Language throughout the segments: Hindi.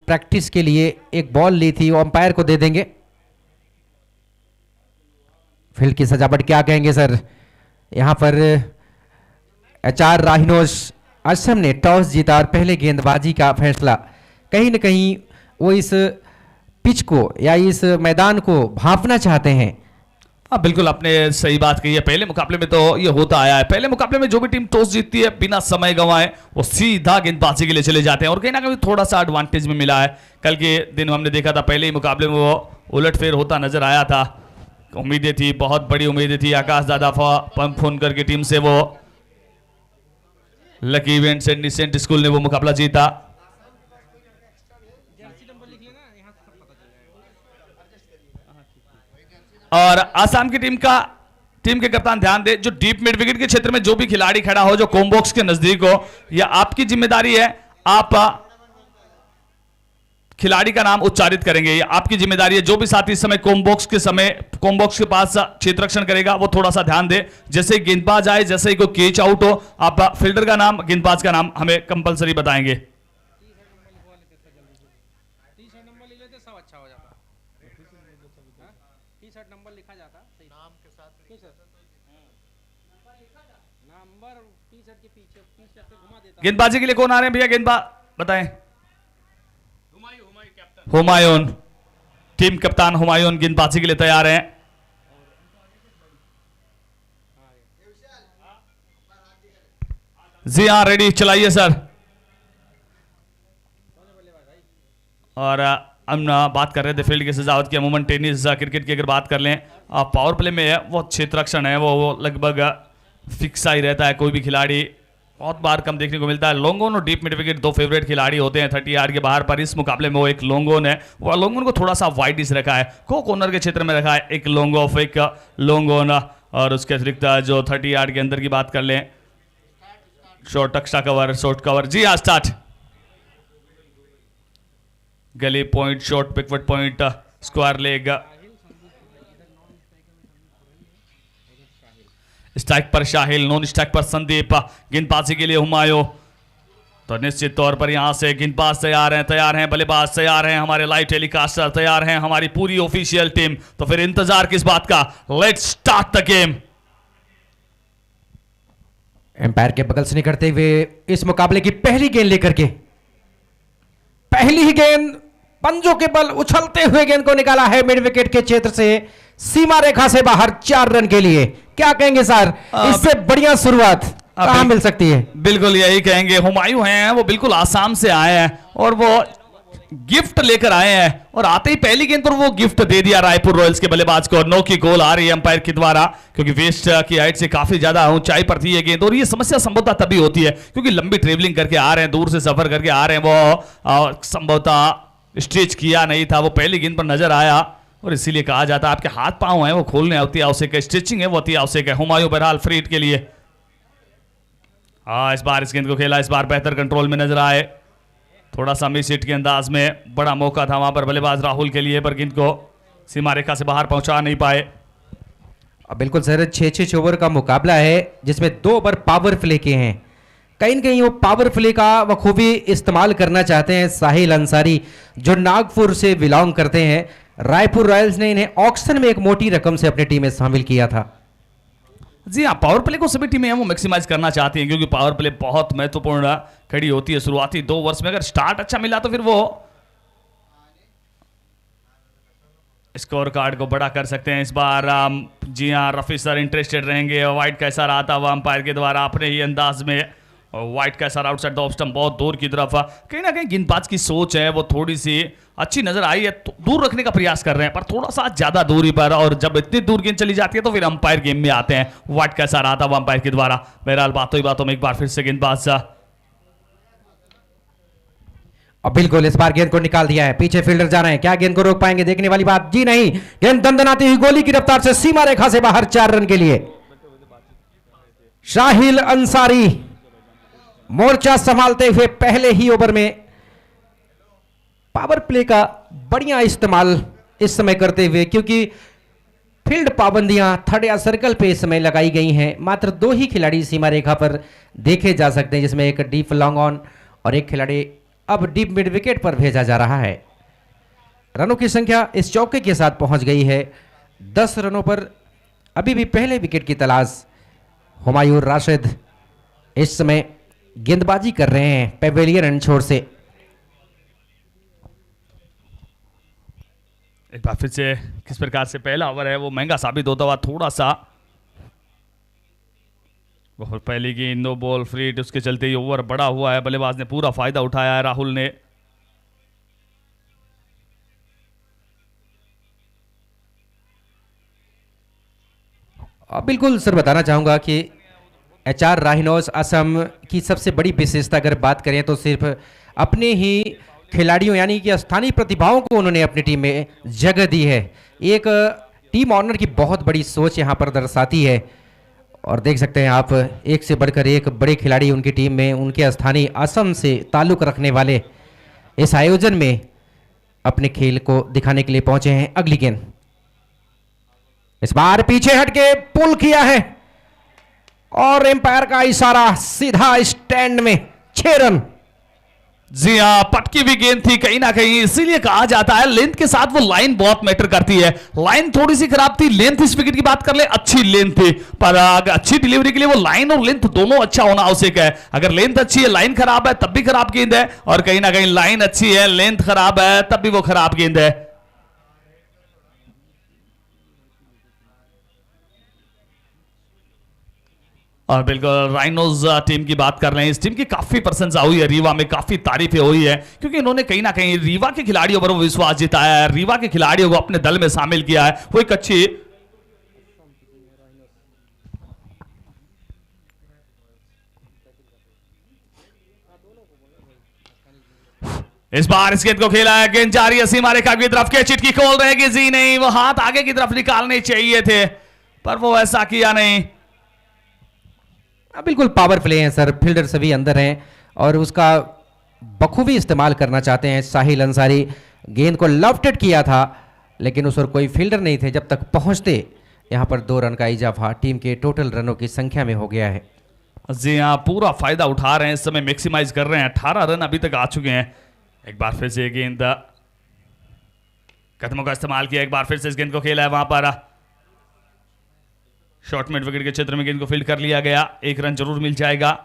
प्रैक्टिस के लिए एक बॉल ली थी, वो अंपायर को दे देंगे। फील्ड की सजावट क्या कहेंगे सर? यहां पर HR राहिनोज असम ने टॉस जीता और पहले गेंदबाजी का फैसला, कहीं ना कहीं वो इस पिच को या इस मैदान को भांपना चाहते हैं। हाँ बिल्कुल, आपने सही बात कही है। पहले मुकाबले में तो ये होता आया है, पहले मुकाबले में जो भी टीम टॉस जीतती है बिना समय गंवाए वो सीधा गेंदबाजी के लिए चले जाते हैं, और कहीं ना कहीं थोड़ा सा एडवांटेज में मिला है। कल के दिन हमने देखा था पहले ही मुकाबले में वो उलटफेर होता नजर आया था। उम्मीदें थी, बहुत बड़ी उम्मीदें थी आकाश दादा पंप फोन करके टीम से, वो lucky events and nascent school ने वो मुकाबला जीता। और आसाम की टीम के कप्तान ध्यान दे, जो डीप मिड विकेट के क्षेत्र में जो भी खिलाड़ी खड़ा हो, जो कॉम बॉक्स के नजदीक हो, यह आपकी जिम्मेदारी है। आप खिलाड़ी का नाम उच्चारित करेंगे, ये आपकी जिम्मेदारी है। जो भी साथी इस समय कॉम बॉक्स के पास क्षेत्र रक्षण करेगा वो थोड़ा सा ध्यान दे। जैसे ही गेंदबाज आए, जैसे ही कोई कैच आउट हो, आप फील्डर का नाम, गेंदबाज का नाम हमें कंपलसरी बताएंगे। गेंदबाजी के लिए कौन आ रहे हैं भैया? गेंदबाज बताएं। हुमायून, टीम कप्तान हुमायून गेंदबाजी के लिए तैयार हैं। जी हाँ, रेडी, चलाइए सर। और हम बात कर रहे थे फील्ड की सजावट की। अमूमन टेनिस क्रिकेट की अगर बात कर लें, पावर प्ले में है वो क्षेत्र रक्षण है, वो लगभग फिक्स ही रहता है। कोई भी खिलाड़ी बहुत बार कम देखने को मिलता है। लोंगोन और डीप मिड विकेट दो फेवरेट खिलाड़ी होते हैं 30 यार्ड के बाहर, पर इस मुकाबले में वो एक लोंगोन है। वो लोंगोन को थोड़ा सा वाइडिश रखा है, को कॉर्नर के क्षेत्र में रखा है, एक लॉन्ग ऑफ, एक लोंगोन। और उसके अतिरिक्त जो 30 यार्ड के अंदर की बात कर लें, short extra cover, short cover. जी हाँ, स्टार्ट। गली पॉइंट, शॉर्ट पिकवट पॉइंट, स्क्वायर लेग, स्ट्राइक पर शाहिल, नॉन स्ट्राइक पर संदीप। गेंदबाजी के लिए हुमायूं, तो निश्चित तौर पर यहां से गेंदबाज तैयार हैं, बल्लेबाज तैयार हैं, हमारे लाइव टेलीकास्टर तैयार हैं, हमारी पूरी ऑफिशियल टीम। तो फिर इंतजार किस बात का? Let's start the game. Umpire के बगल से निकलते हुए इस मुकाबले की पहली गेंद लेकर के, पहली ही गेंद पंजों के बल उछलते हुए गेंद को निकाला है मिड विकेट के क्षेत्र से, सीमा रेखा से बाहर 4 रन के लिए। क्या कहेंगे सर, इससे बढ़िया शुरुआत कहां मिल सकती है? बिल्कुल यही कहेंगे। हुमायूं हैं, वो बिल्कुल आसाम से आए हैं और वो गिफ्ट लेकर आए हैं, और आते ही पहली गेंद पर वो गिफ्ट दे दिया रायपुर रॉयल्स के बल्लेबाज को। नो की गोल आ रही है अंपायर के द्वारा, क्योंकि वेस्ट की हाइट से काफी ज्यादा ऊंचाई पर थी ये गेंद। और ये समस्या संभवतः तभी होती है क्योंकि लंबी ट्रेवलिंग करके आ रहे हैं, दूर से सफर करके आ रहे हैं, वो संभवतः स्ट्रेच किया नहीं था, वो पहली गेंद पर नजर आया, और इसीलिए कहा जाता है आपके हाथ पांव हैं वो खोलने अति आवश्यक है, स्ट्रेचिंग है वो अति आवश्यक है। हुमायूं बहरहाल फ्री हिट के लिए, इस बार इस गेंद को खेला, इस बार बेहतर कंट्रोल में नजर आए, थोड़ा सा मिस हिट के अंदाज में, बड़ा मौका था वहां पर बल्लेबाज राहुल के लिए, पर गेंद को सीमा रेखा से बाहर पहुंचा नहीं पाए। बिल्कुल सर, 6-6 ओवर का मुकाबला है जिसमें 2 ओवर पावर प्ले के हैं। कहीं न कहीं वो पावर प्ले का बखूबी इस्तेमाल करना चाहते हैं साहिल अंसारी, जो नागपुर से बिलोंग करते हैं। रायपुर रॉयल्स ने इन्हें ऑक्शन में एक मोटी रकम से अपनी टीम में शामिल किया था। जी हाँ, पावर प्ले को सभी टीमें वो मैक्सिमाइज करना चाहती हैं, क्योंकि पावर प्ले बहुत महत्वपूर्ण खड़ी होती है। शुरुआती 2 ओवर्स में अगर स्टार्ट अच्छा मिला तो फिर वो स्कोर कार्ड को बड़ा कर सकते हैं। इस बार जी हाँ, रफी सर इंटरेस्टेड रहेंगे। वाइड कैसा रहा था वह अंपायर के द्वारा अपने ही अंदाज में, वाइट कैसा आउटसाइड द ऑफ स्टंप, बहुत दूर की तरफ। कहीं ना कहीं गेंदबाज की सोच है वो थोड़ी सी अच्छी नजर आई है, तो दूर रखने का प्रयास कर रहे हैं, पर थोड़ा सा ज्यादा दूरी पर, और जब इतनी दूर गेंद चली जाती है तो फिर अंपायर गेम में आते हैं। वाइट कैसा रहा था वो अंपायर के द्वारा। बहरहाल बातों ही बातों में एक बार फिर से गेंदबाज, और बिल्कुल इस बार गेंद को निकाल दिया है, पीछे फील्डर जा रहे हैं, क्या गेंद को रोक पाएंगे? देखने वाली बात, जी नहीं, गेंद दंदनाती हुई गोली की रफ्तार से सीमा रेखा से बाहर 4 रन के लिए। शाहिल अंसारी मोर्चा संभालते हुए पहले ही ओवर में पावर प्ले का बढ़िया इस्तेमाल इस समय करते हुए, क्योंकि फील्ड पाबंदियां थर्ड या सर्कल पे इस समय लगाई गई हैं। मात्र 2 ही खिलाड़ी सीमा रेखा पर देखे जा सकते हैं, जिसमें एक डीप लॉन्ग ऑन और एक खिलाड़ी अब डीप मिड विकेट पर भेजा जा रहा है। रनों की संख्या इस चौके के साथ पहुंच गई है 10 रनों पर। अभी भी पहले विकेट की तलाश हुमायूं राशिद इस समय गेंदबाजी कर रहे हैं पेवेलियन एंड छोर से। एक बार फिर से किस प्रकार से पहला ओवर है वो महंगा साबित होता हुआ थोड़ा सा। बहुत पहली गेंद नो बॉल फ्री हिट, उसके चलते ही ओवर बड़ा हुआ है। बल्लेबाज ने पूरा फायदा उठाया है राहुल ने। बिल्कुल सर, बताना चाहूंगा कि HR राहिनोज असम की सबसे बड़ी विशेषता अगर बात करें तो सिर्फ अपने ही खिलाड़ियों यानी कि स्थानीय प्रतिभाओं को उन्होंने अपनी टीम में जगह दी है। एक टीम ऑनर की बहुत बड़ी सोच यहाँ पर दर्शाती है और देख सकते हैं आप एक से बढ़कर एक बड़े खिलाड़ी उनकी टीम में, उनके स्थानीय असम से ताल्लुक रखने वाले इस आयोजन में अपने खेल को दिखाने के लिए पहुंचे हैं। अगली गेंद इस बार पीछे हटके पुल किया है और एम्पायर का इशारा, सीधा स्टैंड में 6 रन। जी हाँ, पटकी भी गेंद थी कहीं ना कहीं, इसीलिए कहा जाता है लेंथ के साथ वो लाइन बहुत मैटर करती है। लाइन थोड़ी सी खराब थी, लेंथ इस विकेट की बात कर ले अच्छी लेंथ थी, पर अच्छी डिलीवरी के लिए वो लाइन और लेंथ दोनों अच्छा होना आवश्यक है। अगर लेंथ अच्छी है लाइन खराब है तब भी खराब गेंद है, और कहीं ना कहीं लाइन अच्छी है लेंथ खराब है तब भी वो खराब गेंद है। और बिल्कुल राइनोज टीम की बात कर रहे हैं, इस टीम की काफी प्रशंसा हुई है, रीवा में काफी तारीफें हुई है, क्योंकि इन्होंने कहीं ना कहीं रीवा के खिलाड़ियों पर विश्वास जिताया है, रीवा के खिलाड़ियों को अपने दल में शामिल किया है। वो एक अच्छी इस बार इस गेंद को खेला है, गेंद जा रही है सीमा रेखा की तरफ, के चिटकी खोल रहेगी जी नहीं, वो हाथ आगे की तरफ निकालने चाहिए थे पर वो ऐसा किया नहीं। बिल्कुल पावर प्ले है सर, फील्डर सभी अंदर हैं और उसका बखूबी इस्तेमाल करना चाहते हैं। साहिल अंसारी गेंद को लेफ्टेड किया था लेकिन उस पर कोई फील्डर नहीं थे, जब तक पहुंचते यहां पर 2 रन का इजाफा टीम के टोटल रनों की संख्या में हो गया है। जी हाँ, पूरा फायदा उठा रहे हैं इस समय, मैक्सिमाइज कर रहे हैं। 18 रन अभी तक आ चुके हैं। एक बार फिर से गेंद कदमों का इस्तेमाल किया, एक बार फिर से इस गेंद को खेला है, वहां पर शॉर्ट मिड विकेट के क्षेत्र में गेंद को फील्ड कर लिया गया। 1 रन जरूर मिल जाएगा।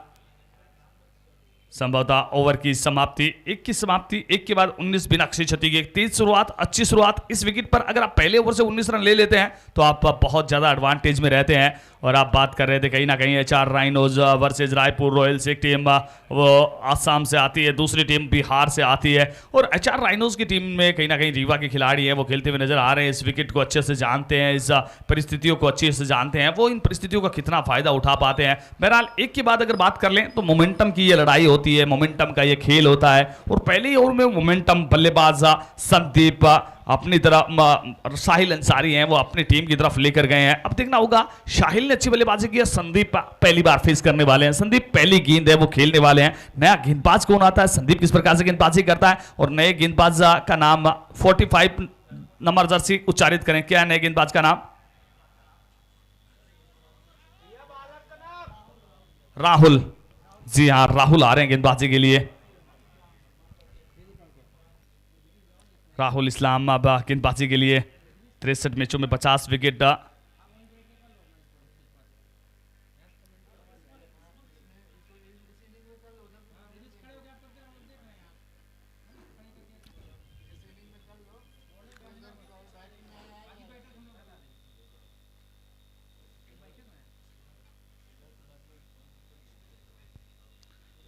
संभवतः ओवर की समाप्ति, 1 की समाप्ति, 1 के बाद 19 बिना किसी क्षति के। तेज शुरुआत, अच्छी शुरुआत। इस विकेट पर अगर आप पहले ओवर से 19 रन ले लेते हैं तो आप बहुत ज्यादा एडवांटेज में रहते हैं। और आप बात कर रहे थे कहीं ना कहीं HR rhinos versus Raipur Royals, एक टीम वो आसाम से आती है, दूसरी टीम बिहार से आती है, और HR राइनोज की टीम में कहीं ना कहीं रीवा के खिलाड़ी हैं, वो खेलते हुए नजर आ रहे हैं। इस विकेट को अच्छे से जानते हैं, इस परिस्थितियों को अच्छे से जानते हैं, वो इन परिस्थितियों का कितना फायदा उठा पाते हैं। बहरहाल एक के बाद अगर बात कर लें तो मोमेंटम की ये लड़ाई होती है, मोमेंटम का ये खेल होता है, और पहले ही ओवर में मोमेंटम बल्लेबाज संदीप अपनी तरफ, साहिल अंसारी हैं वो अपनी टीम की तरफ लेकर गए हैं। अब देखना होगा, साहिल ने अच्छी बल्लेबाजी की है, संदीप पहली बार फेस करने वाले हैं। संदीप पहली गेंद है वो खेलने वाले हैं। नया गेंदबाज कौन आता है, संदीप किस प्रकार से गेंदबाजी करता है, और नए गेंदबाज का नाम 45 नंबर जर्सी उच्चारित करें, क्या है नए गेंदबाज का नाम? राहुल। जी हाँ, राहुल आ रहे हैं गेंदबाजी के लिए। राहुल इस्लाम अब गेंदबाजी के लिए। 63 मैचों में 50 विकेट।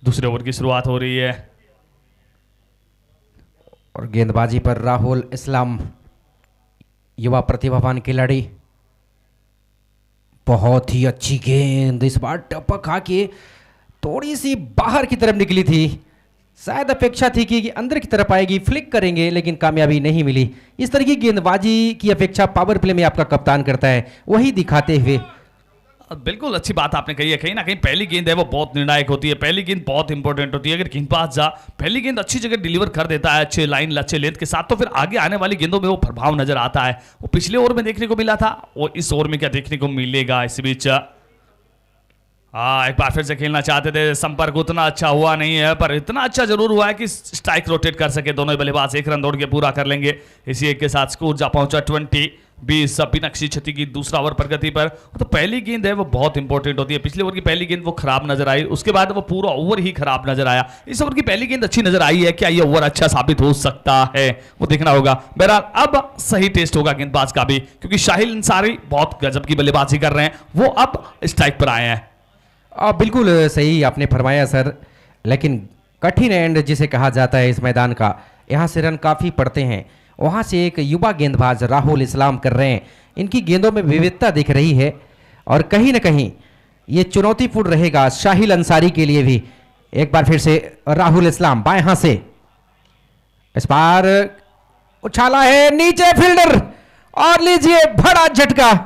दूसरे ओवर की शुरुआत हो रही है और गेंदबाजी पर राहुल इस्लाम, युवा प्रतिभावान खिलाड़ी। बहुत ही अच्छी गेंद, इस बार टपक आके थोड़ी सी बाहर की तरफ निकली थी, शायद अपेक्षा थी कि अंदर की तरफ आएगी, फ्लिक करेंगे, लेकिन कामयाबी नहीं मिली। इस तरह की गेंदबाजी की अपेक्षा पावर प्ले में आपका कप्तान करता है, वही दिखाते हुए। बिल्कुल अच्छी बात आपने कही है, कहीं ना कहीं पहली गेंद है वो बहुत निर्णायक होती है, पहली गेंद बहुत इंपॉर्टेंट होती है। अगर गेंदबाज पहली गेंद अच्छी जगह डिलीवर कर देता है, अच्छे लाइन अच्छे लेंथ के साथ, तो फिर आगे आने वाली गेंदों में वो प्रभाव नजर आता है। वो पिछले ओवर में देखने को मिला था, और इस ओवर में क्या देखने को मिलेगा। इस बीच हाँ, एक बार फिर से खेलना चाहते थे, संपर्क उतना अच्छा हुआ नहीं है, पर इतना अच्छा जरूर हुआ है कि स्ट्राइक रोटेट कर सके दोनों बल्लेबाज, 1 रन दौड़ के पूरा कर लेंगे। इसी एक के साथ स्कोर जा पहुंचा 20-20 बिनक्शी क्षति की दूसरा ओवर प्रगति पर। तो पहली गेंद है वो बहुत इंपॉर्टेंट होती है। पिछले ओवर की पहली गेंद वो खराब नजर आई, उसके बाद वो पूरा ओवर ही खराब नजर आया। इस ओवर की पहली गेंद अच्छी नजर आई है, क्या ये ओवर अच्छा साबित हो सकता है वो देखना होगा। बहरहाल अब सही टेस्ट होगा गेंदबाज का भी, क्योंकि शाहिल अंसारी बहुत गजब की बल्लेबाजी कर रहे हैं, वो अब स्ट्राइक पर आए हैं। बिल्कुल सही आपने फरमाया सर, लेकिन कठिन एंड जिसे कहा जाता है इस मैदान का, यहाँ से रन काफ़ी पड़ते हैं। वहाँ से एक युवा गेंदबाज राहुल इस्लाम कर रहे हैं, इनकी गेंदों में विविधता दिख रही है और कहीं ना कहीं ये चुनौतीपूर्ण रहेगा शाहिल अंसारी के लिए भी। एक बार फिर से राहुल इस्लाम बाएं हाथ से, इस बार उछाला है नीचे फील्डर, और लीजिए बड़ा झटका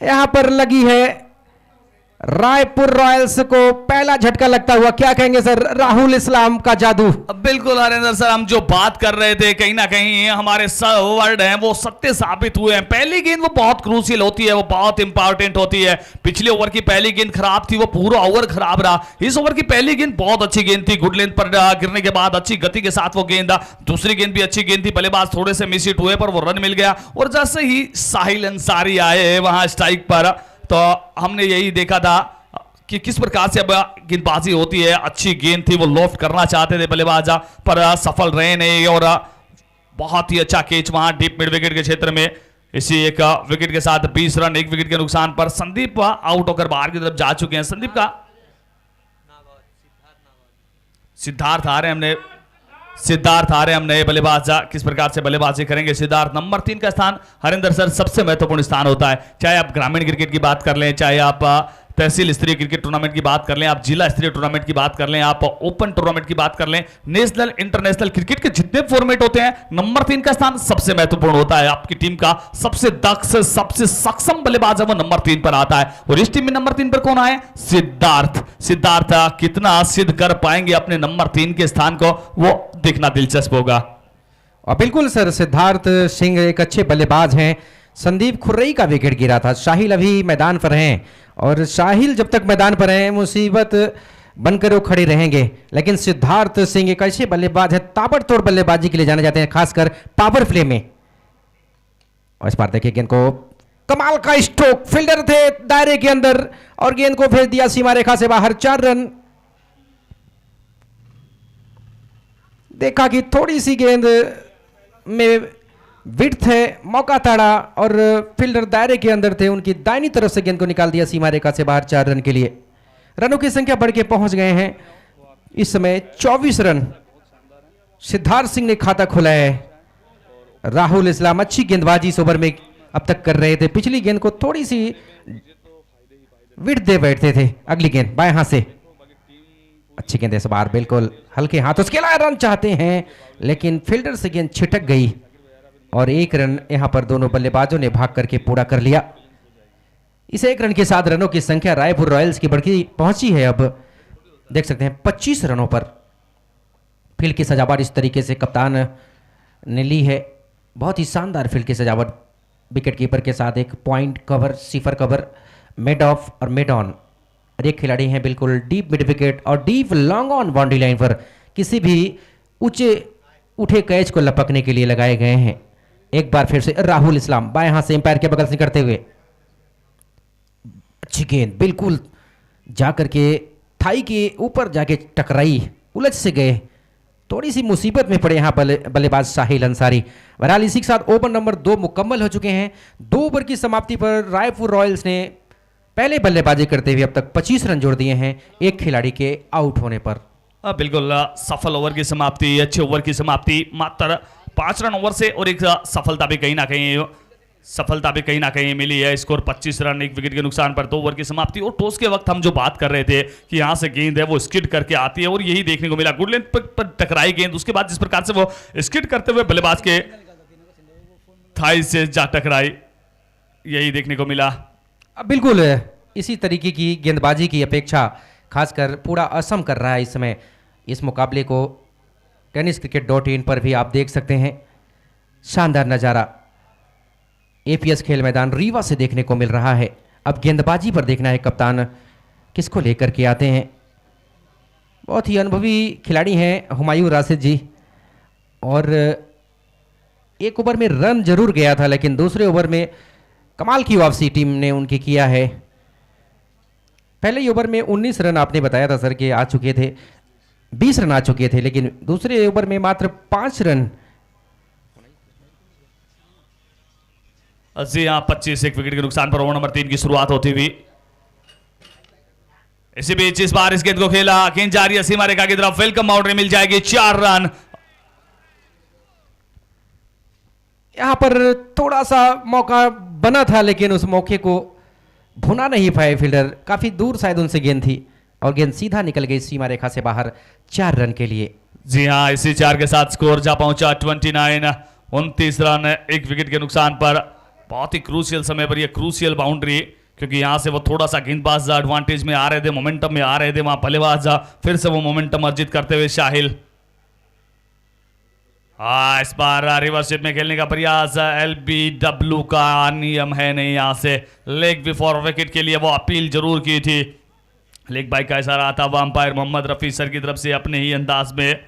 यहां पर लगी है। रायपुर रॉयल्स को पहला झटका लगता हुआ, क्या कहेंगे सर राहुल इस्लाम का जादू? बिल्कुल हरेंद्र सर, हम जो बात कर रहे थे कहीं ना कहीं हमारे वर्ड हैं वो सत्य साबित हुए हैं। पहली गेंद वो बहुत क्रूशियल होती है, वो बहुत इंपॉर्टेंट होती है। पिछले ओवर की पहली गेंद खराब थी, वो पूरा ओवर खराब रहा। इस ओवर की पहली गेंद बहुत अच्छी गेंद थी, गुड लेंथ पर गिरने के बाद अच्छी गति के साथ वो गेंद। दूसरी गेंद भी अच्छी गेंद थी, बल्लेबाज थोड़े से मिस हिट हुए पर वो रन मिल गया। और जैसे ही साहिल अंसारी आए वहां स्ट्राइक पर, तो हमने यही देखा था कि किस प्रकार से अब गेंदबाजी होती है। अच्छी गेंद थी, वो लॉफ्ट करना चाहते थे बल्लेबाज, पर सफल रहे नहीं। और बहुत ही अच्छा कैच वहां डीप मिड विकेट के क्षेत्र में। इसी एक विकेट के साथ 20 रन 1 विकेट के नुकसान पर संदीप आउट होकर बाहर की तरफ जा चुके हैं। संदीप का सिद्धार्थ आ रहे हमने बल्लेबाज किस प्रकार से बल्लेबाजी करेंगे। सिद्धार्थ नंबर 3 का स्थान हरिंदर सर सबसे महत्वपूर्ण स्थान होता है, चाहे आप ग्रामीण क्रिकेट की बात कर लें, चाहे आप तहसील स्तरीय क्रिकेट टूर्नामेंट की बात कर लें, आप जिला स्तरीय टूर्नामेंट की बात कर लें, आप ओपन टूर्नामेंट की बात कर लें, नेशनल इंटरनेशनल क्रिकेट के जितने फॉर्मेट होते हैं, नंबर 3 का स्थान सबसे महत्वपूर्ण होता है। आपकी टीम का सबसे दक्ष सबसे सक्षम बल्लेबाज है वो नंबर 3 पर आता है। और इस टीम में नंबर 3 पर कौन आए? सिद्धार्थ कितना सिद्ध कर पाएंगे अपने नंबर 3 के स्थान को, वो देखना दिलचस्प होगा। और बिल्कुल सर, सिद्धार्थ सिंह एक अच्छे बल्लेबाज हैं। संदीप खुर्रई का विकेट गिरा था, शाहिल अभी मैदान पर हैं, और शाहिल जब तक मैदान पर हैं मुसीबत बनकर वो खड़े रहेंगे। लेकिन सिद्धार्थ सिंह एक ऐसे बल्लेबाज है, ताबड़तोड़ बल्लेबाजी के लिए जाने जाते हैं, खासकर पावर प्ले में। और इस बार देखिए गेंद को, कमाल का स्ट्रोक, फील्डर थे दायरे के अंदर और गेंद को भेज दिया सीमा रेखा से बाहर। 4 रन। देखा कि थोड़ी सी गेंद में विड्थ है, मौका ताड़ा और फील्डर दायरे के अंदर थे, उनकी दाहिनी तरफ से गेंद को निकाल दिया सीमा रेखा से बाहर। 4 रन के लिए रनों की संख्या बढ़ के पहुंच गए हैं इस समय 24 रन। सिद्धार्थ सिंह ने खाता खोला है। राहुल इस्लाम अच्छी गेंदबाजी इस ओवर में अब तक कर रहे थे, पिछली गेंद को थोड़ी सी विड्थ दे बैठते थे। अगली गेंद बाएं हाथ से, अच्छी गेंद इस बार बिल्कुल हल्के हाथों से खेला, रन चाहते हैं लेकिन फील्डर से गेंद छिटक गई और 1 रन यहां पर दोनों बल्लेबाजों ने भाग करके पूरा कर लिया। इस 1 रन के साथ रनों की संख्या रायपुर रॉयल्स की बढ़ती पहुंची है। अब देख सकते हैं 25 रनों पर। फील्ड की सजावट इस तरीके से कप्तान ने ली है, बहुत ही शानदार फील्ड की सजावट। विकेट कीपर के साथ एक point cover, cipher cover, mid of और मिड ऑन। और एक खिलाड़ी हैं बिल्कुल डीप मिड विकेट और deep long on boundary line पर, किसी भी ऊंचे उठे कैच को लपकने के लिए लगाए गए हैं। एक बार फिर से राहुल इस्लाम बाएं हाथ से एम्पायर के बगल से करते हुए, अच्छी गेंद बिल्कुल जाकर के थाई के ऊपर जाके टकराई, उलझ से गए, थोड़ी सी मुसीबत में पड़े यहाँ बल्लेबाज साहिल अंसारी। बहरहाल इसी के साथ ओवर नंबर 2 मुकम्मल हो चुके हैं। 2 ओवर की समाप्ति पर रायपुर रॉयल्स ने पहले बल्लेबाजी करते हुए अब तक 25 रन जोड़ दिए हैं, एक खिलाड़ी के आउट होने पर। बिल्कुल सफल ओवर की समाप्ति, अच्छे ओवर की समाप्ति मात्र 5 रन ओवर से, और एक सफलता भी कहीं ना कहीं मिली है। स्कोर 25 रन 1 विकेट के नुकसान पर 2 ओवर की समाप्ति। और टॉस के वक्त हम जो बात कर रहे थे कि यहां से गेंद है वो स्किड करके आती है, और यही देखने को मिला। गुड लेंथ पर टकराई गेंद, उसके बाद जिस प्रकार से वो स्किड करते हुए बल्लेबाज के थाई से जा टकराई, यही देखने को मिला। बिल्कुल इसी तरीके की गेंदबाजी की अपेक्षा खासकर पूरा असम कर रहा है इस समय इस मुकाबले को। tenniscricket.in पर भी आप देख सकते हैं शानदार नज़ारा एपीएस खेल मैदान रीवा से देखने को मिल रहा है। अब गेंदबाजी पर देखना है कप्तान किसको लेकर के आते हैं। बहुत ही अनुभवी खिलाड़ी हैं हुमायूं राशिद जी, और एक ओवर में रन जरूर गया था, लेकिन दूसरे ओवर में कमाल की वापसी टीम ने उनकी किया है। पहले ही ओवर में 19 रन आपने बताया था सर कि आ चुके थे, 20 रन आ चुके थे, लेकिन दूसरे ओवर में मात्र 5 रन। जी हाँ, 25 एक विकेट के नुकसान पर ओवर नंबर 3 की शुरुआत होती हुई। इसी बीच इस बार इस गेंद को खेला, गेंद जा रही है सीमा रेखा की तरफ, वेलकम बाउंड्री मिल जाएगी, 4 रन। यहां पर थोड़ा सा मौका बना था, लेकिन उस मौके को भुना नहीं पाए फील्डर, काफी दूर शायद उनसे गेंद थी और गेंद सीधा निकल गई सीमा रेखा से बाहर 4 रन के लिए। जी हाँ, इसी 4 के साथ स्कोर जा पहुंचा 29, 29 रन एक विकेट के नुकसान पर। बहुत ही क्रूशियल समय पर यह क्रूशियल बाउंड्री, क्योंकि यहां से वो थोड़ा सा गेंदबाज एडवांटेज में आ रहे थे, मोमेंटम में आ रहे थे, वहां बल्लेबाज फिर से वो मोमेंटम अर्जित करते हुए शाहिल। इस बार रिवर्सशिप में खेलने का प्रयास, LBW का नियम है नहीं, यहां से लेग बिफोर विकेट के लिए वो अपील जरूर की थी। लेग बाई का इशारा आता हुआ अंपायर मोहम्मद रफी सर की तरफ से अपने ही अंदाज में।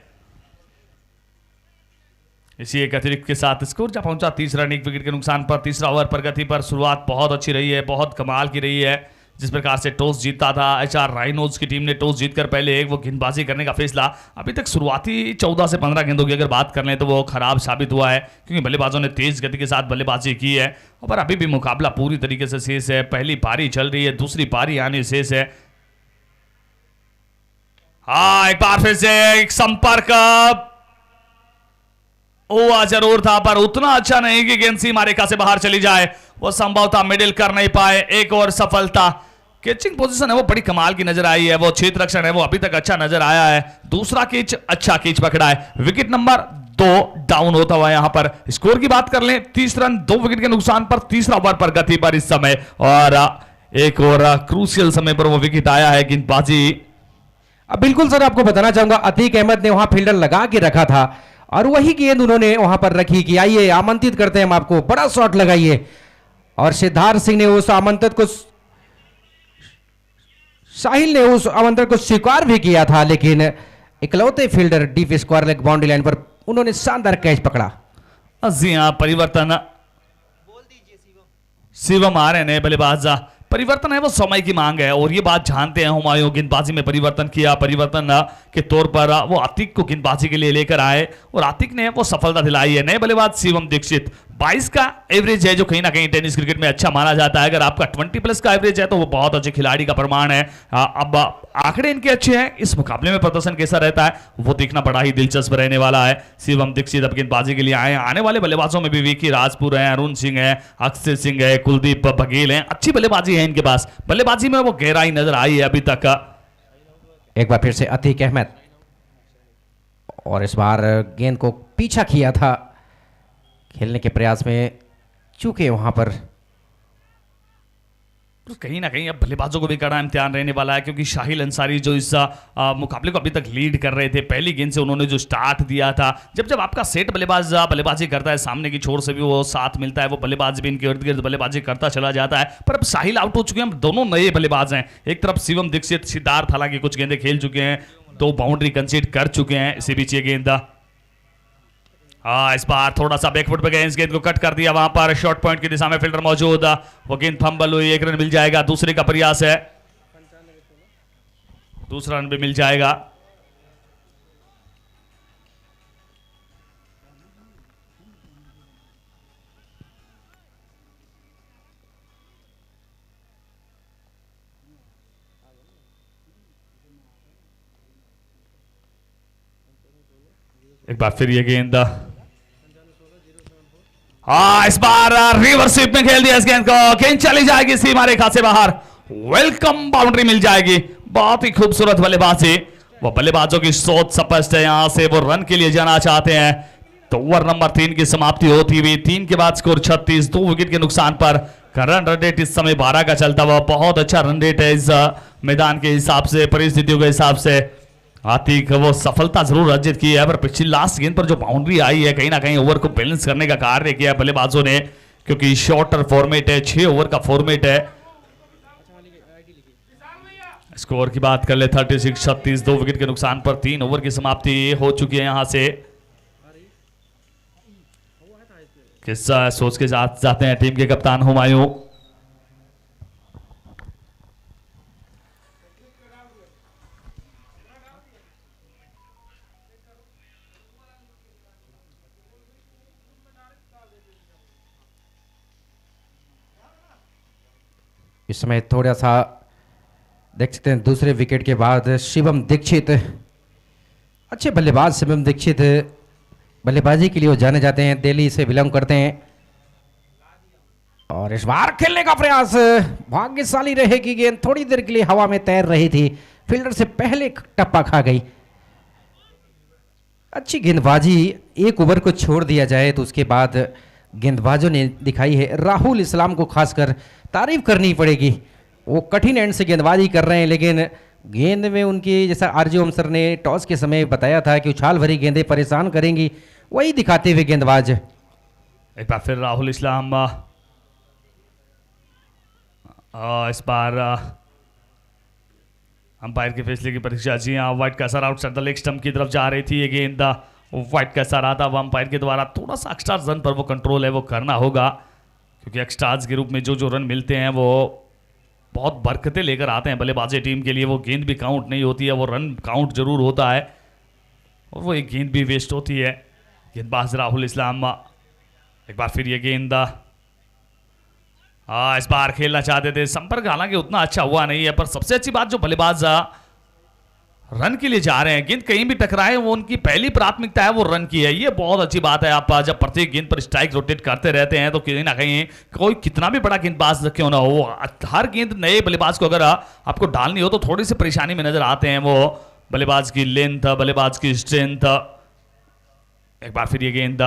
इसी एक अतिरिक्त के साथ स्कोर जा पहुंचा 30 रन एक विकेट के नुकसान पर। तीसरा ओवर प्रगति पर शुरुआत बहुत अच्छी रही है, बहुत कमाल की रही है। जिस प्रकार से टॉस जीता था HR राइनोज की टीम ने, टॉस जीतकर पहले वो गेंदबाजी करने का फैसला, अभी तक शुरुआती 14 से 15 गेंदों की अगर बात कर लें तो वो खराब साबित हुआ है, क्योंकि बल्लेबाजों ने तेज गति के साथ बल्लेबाजी की है। और अभी भी मुकाबला पूरी तरीके से शेष है, पहली पारी चल रही है, दूसरी पारी आने शेष है। एक बार फिर से एक संपर्क हुआ जरूर था, पर उतना अच्छा नहीं कि गेंद सीमा रेखा से बाहर चली जाए, वो संभव था, मिडिल कर नहीं पाए। एक और सफलता, कैचिंग पोजीशन है वो बड़ी कमाल की नजर आई है, वो क्षेत्र रक्षण है वो अभी तक अच्छा नजर आया है। दूसरा कैच अच्छा कैच पकड़ा है। विकेट नंबर 2 डाउन होता हुआ यहां पर। स्कोर की बात कर लें, 30 रन 2 विकेट के नुकसान पर, तीसरा ओवर पर गति पर इस समय, और एक और क्रूशियल समय पर वो विकेट आया है। गेंदबाजी अब बिल्कुल सर आपको बताना चाहूंगा, अतीक अहमद ने वहां फील्डर लगा के रखा था और वही गेंद उन्होंने वहां पर रखी कि आइए आमंत्रित करते हैं हम आपको, बड़ा शॉट लगाइए। और सिद्धार्थ सिंह ने उस आमंत्रित को, साहिल ने उस आमंत्रण को स्वीकार भी किया था, लेकिन इकलौते fielder deep square leg boundary line पर उन्होंने शानदार कैच पकड़ा। जी हाँ, परिवर्तन, शिवम आ रहे हैं बल्लेबाज। परिवर्तन है वो समय की मांग है, और ये बात जानते हैं हुमायूं। गेंदबाजी में परिवर्तन किया, परिवर्तन के तौर पर वो आतिक को गेंदबाजी के लिए लेकर आए और आतिक ने वो सफलता दिलाई है। नए बल्लेबाज शिवम दीक्षित, 22 का एवरेज है, जो कहीं ना कहीं टेनिस क्रिकेट में अच्छा माना जाता है। अगर आपका 20+ का एवरेज है तो वो बहुत अच्छे खिलाड़ी का प्रमाण है। अब आंकड़े इनके अच्छे हैं, इस मुकाबले में प्रदर्शन कैसा रहता है वो देखना बड़ा ही दिलचस्प रहने वाला है। शिवम दीक्षित अब गेंदबाजी के लिए आए। आने वाले बल्लेबाजों में भी विकी राजपुर है, अरुण सिंह है, अक्षय सिंह है, कुलदीप बघेल है, अच्छी बल्लेबाजी है इनके पास। बल्लेबाजी में वो गहराई नजर आई है अभी तक। एक बार फिर से अतीक अहमद, और इस बार गेंद को पीछा किया था खेलने के प्रयास में, चूके वहां पर कहीं ना कहीं अब बल्लेबाजों को भी कड़ा इम्तिहान रहने वाला है, क्योंकि शाहिल अंसारी जो इस मुकाबले को अभी तक लीड कर रहे थे, पहली गेंद से उन्होंने जो स्टार्ट दिया था। जब आपका सेट बल्लेबाज बल्लेबाजी करता है, सामने की छोर से भी वो साथ मिलता है, वो बल्लेबाज भी इनके इर्द गिर्द बल्लेबाजी करता चला जाता है। पर अब साहिल आउट हो चुके हैं, दोनों नए बल्लेबाज हैं। एक तरफ शिवम दीक्षित, सिद्धार्थ हालांकि कुछ गेंदें खेल चुके हैं, 2 बाउंड्री कंसीड कर चुके हैं। इसी बीच ये गेंद, इस बार थोड़ा सा बैकफुट पे गए, इस गेंद को कट कर दिया। वहां पर शॉर्ट पॉइंट की दिशा में फील्डर मौजूद, वो गेंद फंबल हुई, 1 रन मिल जाएगा। दूसरे का प्रयास है, दूसरा रन भी मिल जाएगा। एक बार फिर ये गेंद, इस बार रिवर्सिप में खेल दिया इस गेंद को, गेंद चली जाएगी सीमा रेखा से बाहर, वेलकम बाउंड्री मिल जाएगी। बहुत ही खूबसूरत बल्लेबाजी, वो बल्लेबाजों की सोच स्पष्ट है, यहां से वो रन के लिए जाना चाहते हैं। तो ओवर नंबर 3 की समाप्ति होती हुई, 3 के बाद स्कोर 36, 2 विकेट के नुकसान पर। रन रेट इस समय 12 का चलता हुआ, बहुत अच्छा रन रेट है इस मैदान के हिसाब से, परिस्थितियों के हिसाब से। आतिक वो सफलता जरूर अर्जित की है, पर पिछली लास्ट गेंद पर जो बाउंड्री आई है, कहीं ना कहीं ओवर को बैलेंस करने का कार्य किया बल्लेबाजों ने, क्योंकि शॉर्टर फॉर्मेट है, 6 ओवर का फॉर्मेट है। स्कोर की बात कर ले 36-36, 2 विकेट के नुकसान पर 3 ओवर की समाप्ति हो चुकी है यहां से। किस सोच के साथ जाते हैं टीम के कप्तान हुमायूं। इस समय थोड़ा सा देख सकते हैं दूसरे विकेट के बाद शिवम दीक्षित, अच्छे बल्लेबाज शिवम दीक्षित, बल्लेबाजी के लिए वो जाने जाते हैं, दिल्ली से बिलोंग करते हैं। और इस बार खेलने का प्रयास, भाग्यशाली रहे कि गेंद थोड़ी देर के लिए हवा में तैर रही थी, फील्डर से पहले टप्पा खा गई। अच्छी गेंदबाजी, एक ओवर को छोड़ दिया जाए तो उसके बाद गेंदबाजों ने दिखाई है। राहुल इस्लाम को खासकर तारीफ करनी पड़ेगी, वो कठिन एंड से गेंदबाजी कर रहे हैं, लेकिन गेंद में उनकी, जैसा आरजे सर ने टॉस के समय बताया था कि उछाल भरी गेंदें परेशान करेंगी, वही दिखाते हुए गेंदबाज। एक बार फिर राहुल इस्लाम इस बार अंपायर के फैसले की परीक्षा। जी हाँ, वाइट का असर आउटसाइड द लेग स्टंप की तरफ जा रही थी ये गेंद, वाइट का असर आता। अब अंपायर के द्वारा थोड़ा सा एक्स्ट्राज रन पर वो कंट्रोल है वो करना होगा, क्योंकि एक्स्ट्राज के रूप में जो रन मिलते हैं वो बहुत बरकतें लेकर आते हैं बल्लेबाजी टीम के लिए। वो गेंद भी काउंट नहीं होती है, वो रन काउंट जरूर होता है, और वो एक गेंद भी वेस्ट होती है। गेंदबाज राहुल इस्लाम, एक बार फिर ये गेंद इस बार खेलना चाहते थे, संपर्क हालांकि उतना अच्छा हुआ नहीं है, पर सबसे अच्छी बात जो बल्लेबाज रन के लिए जा रहे हैं, गेंद कहीं भी टकराए वो उनकी पहली प्राथमिकता है वो रन की है, ये बहुत अच्छी बात है। आप जब प्रत्येक गेंद पर स्ट्राइक रोटेट करते रहते हैं तो कहीं ना कहीं कोई कितना भी बड़ा गेंदबाज क्यों ना हो, हर गेंद नए बल्लेबाज को अगर आपको डालनी हो तो थोड़ी सी परेशानी में नजर आते हैं वो बल्लेबाज की लेंथ, बल्लेबाज की स्ट्रेंथ। एक बार फिर ये गेंद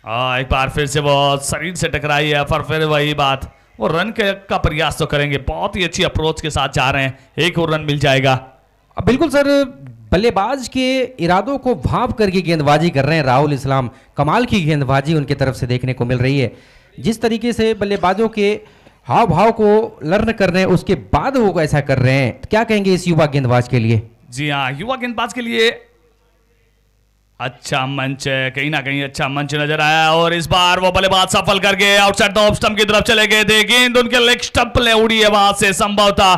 एक बार फिर से वो शरीर से टकराई है, पर फिर वही बात, वो रन का प्रयास तो करेंगे, बहुत ही अच्छी अप्रोच के साथ जा रहे हैं, एक और रन मिल जाएगा। बिल्कुल सर, बल्लेबाज के इरादों को भांप करके गेंदबाजी कर रहे हैं राहुल इस्लाम, कमाल की गेंदबाजी उनकी तरफ से देखने को मिल रही है। जिस तरीके से बल्लेबाजों के हाव भाव को लर्न कर रहे हैं उसके बाद वो ऐसा कर रहे हैं, क्या कहेंगे इस युवा गेंदबाज के लिए? जी हाँ, युवा गेंदबाज के लिए अच्छा मंच है, कहीं ना कहीं अच्छा मंच नजर आया, और इस बार वो बल्लेबाज सफल करके आउटसाइड द ऑफ स्टंप की तरफ चले गए थे, गेंद उनके लेग स्टंप ले उड़ी है वहां से, संभवतः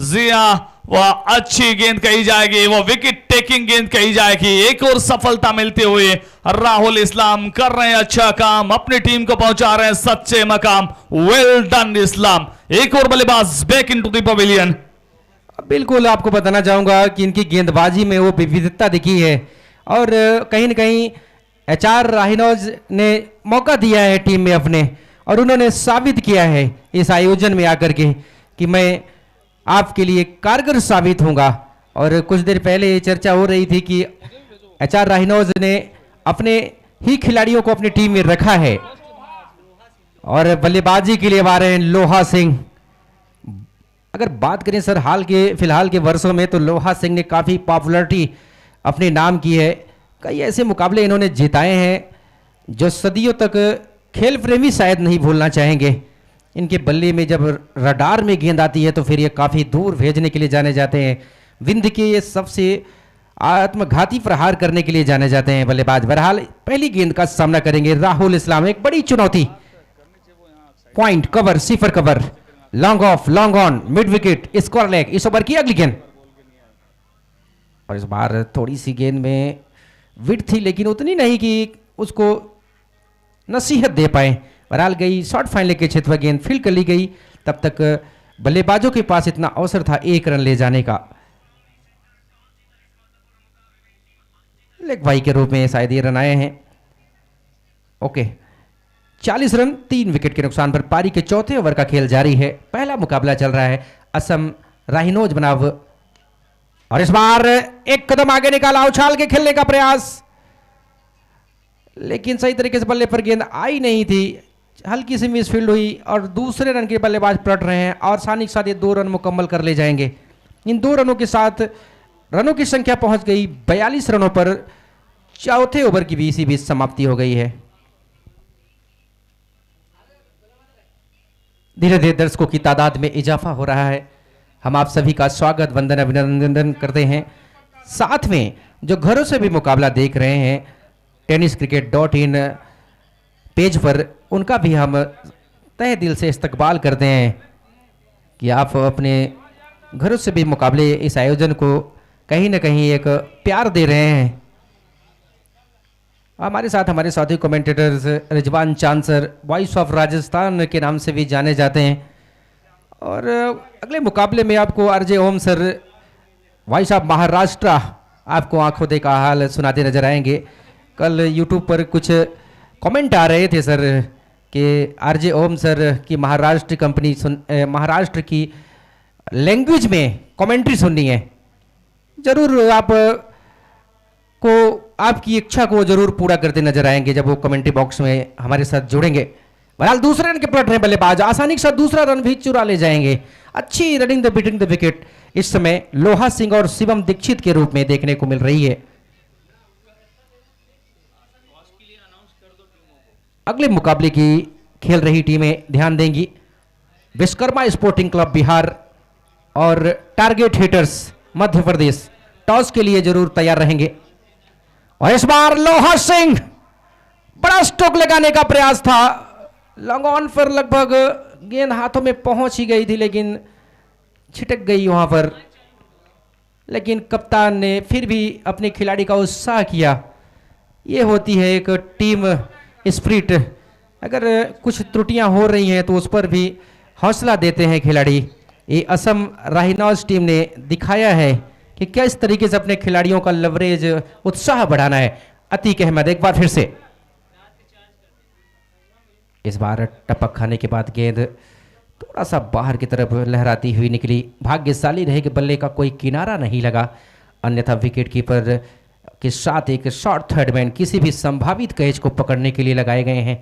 जी हाँ वह अच्छी गेंद कही जाएगी, वो विकेट टेकिंग गेंद कही जाएगी। एक और सफलता मिलते हुए राहुल इस्लाम कर रहे हैं अच्छा काम, अपनी टीम को पहुंचा रहे हैं सच्चे मकाम। वेल डन इस्लाम, एक और बल्लेबाज बैक इनटू द पवेलियन। बिल्कुल, आपको बताना चाहूंगा कि इनकी गेंदबाजी में वो विविधता दिखी है, और कहीं न कहीं HR राहिनोज ने मौका दिया है टीम में अपने, और उन्होंने साबित किया है इस आयोजन में आकर के कि मैं आपके लिए कारगर साबित होऊंगा। और कुछ देर पहले ये चर्चा हो रही थी कि HR राहिनोज ने अपने ही खिलाड़ियों को अपनी टीम में रखा है, और बल्लेबाजी के लिए आ रहे हैं लोहा सिंह। अगर बात करें सर फिलहाल के वर्षों में, तो लोहा सिंह ने काफ़ी पॉपुलरिटी अपने नाम की है, कई ऐसे मुकाबले इन्होंने जिताए हैं जो सदियों तक खेल प्रेमी शायद नहीं भूलना चाहेंगे। इनके बल्ले में जब रडार में गेंद आती है तो फिर ये काफ़ी दूर भेजने के लिए जाने जाते हैं, विंध्य के ये सबसे आत्मघाती प्रहार करने के लिए जाने जाते हैं बल्लेबाज। बहरहाल पहली गेंद का सामना करेंगे राहुल इस्लाम, एक बड़ी चुनौती, point cover, cipher cover, long off, long on, mid wicket, score leg. इस ओवर की अगली गेंद, और इस बार थोड़ी सी गेंद में विड्थ थी, लेकिन उतनी नहीं कि उसको नसीहत दे पाए। बहरहाल गई शॉर्ट फाइनल के क्षेत्र में गेंद फील्ड कर ली गई, तब तक बल्लेबाजों के पास इतना अवसर था एक रन ले जाने का। लेग बाई के रूप में शायद ये रन आए हैं। ओके, 40 रन 3 विकेट के नुकसान पर पारी के चौथे ओवर का खेल जारी है। पहला मुकाबला चल रहा है असम राहिनोज बनाम, और इस बार एक कदम आगे निकाला, उछाल के खेलने का प्रयास, लेकिन सही तरीके से बल्ले पर गेंद आई नहीं थी, हल्की सी मिसफील्ड हुई, और दूसरे रन के बल्लेबाज पलट रहे हैं, और आसानी के साथ ये 2 रन मुकम्मल कर ले जाएंगे। इन 2 रनों के साथ रनों की संख्या पहुंच गई 42 रनों पर। चौथे ओवर की भी इसी बीच समाप्ति हो गई है। धीरे धीरे दर्शकों की तादाद में इजाफा हो रहा है। हम आप सभी का स्वागत वंदन अभिनंदन करते हैं। साथ में जो घरों से भी मुकाबला देख रहे हैं tenniscricket.in पेज पर, उनका भी हम तहे दिल से इस्तकबाल करते हैं कि आप अपने घरों से भी मुकाबले इस आयोजन को कहीं ना कहीं एक प्यार दे रहे हैं। हमारे साथ हमारे साथी कमेंटेटर्स रिजवान चांद सर, वॉइस ऑफ राजस्थान के नाम से भी जाने जाते हैं, और अगले मुकाबले में आपको RJ Om sir, voice of Maharashtra, आपको आंखों देखा हाल सुनाते नजर आएंगे। कल यूट्यूब पर कुछ कमेंट आ रहे थे सर कि आरजे ओम सर की महाराष्ट्र कंपनी महाराष्ट्र की लैंग्वेज में कमेंट्री सुननी है। जरूर आप को आपकी इच्छा को जरूर पूरा करते नजर आएंगे जब वो कमेंट्री बॉक्स में हमारे साथ जुड़ेंगे। बहरहाल दूसरे रन के पलट रहे बल्लेबाज, आसानी के साथ दूसरा रन भी चुरा ले जाएंगे। अच्छी running the beating the wicket इस समय लोहा सिंह और शिवम दीक्षित के रूप में देखने को मिल रही है। अगले मुकाबले की खेल रही टीमें ध्यान देंगी। विश्वकर्मा स्पोर्टिंग क्लब बिहार और target hitters Madhya Pradesh toss के लिए जरूर तैयार रहेंगे। और इस बार लोहा सिंह, बड़ा स्ट्रोक लगाने का प्रयास था, लॉन्ग ऑन पर लगभग गेंद हाथों में पहुंच ही गई थी लेकिन छिटक गई वहां पर। लेकिन कप्तान ने फिर भी अपने खिलाड़ी का उत्साह किया। ये होती है एक टीम स्पिरिट। अगर कुछ त्रुटियां हो रही हैं तो उस पर भी हौसला देते हैं खिलाड़ी। ये असम राहिनौज टीम ने दिखाया है कि किस तरीके से अपने खिलाड़ियों का लवरेज, उत्साह बढ़ाना है। अतीक अहमद एक बार फिर से, इस बार टपक खाने के बाद गेंद थोड़ा सा बाहर की तरफ लहराती हुई निकली। भाग्यशाली रहे कि बल्ले का कोई किनारा नहीं लगा, अन्यथा विकेट कीपर के साथ एक शॉर्ट थर्ड मैन किसी भी संभावित कैच को पकड़ने के लिए लगाए गए हैं।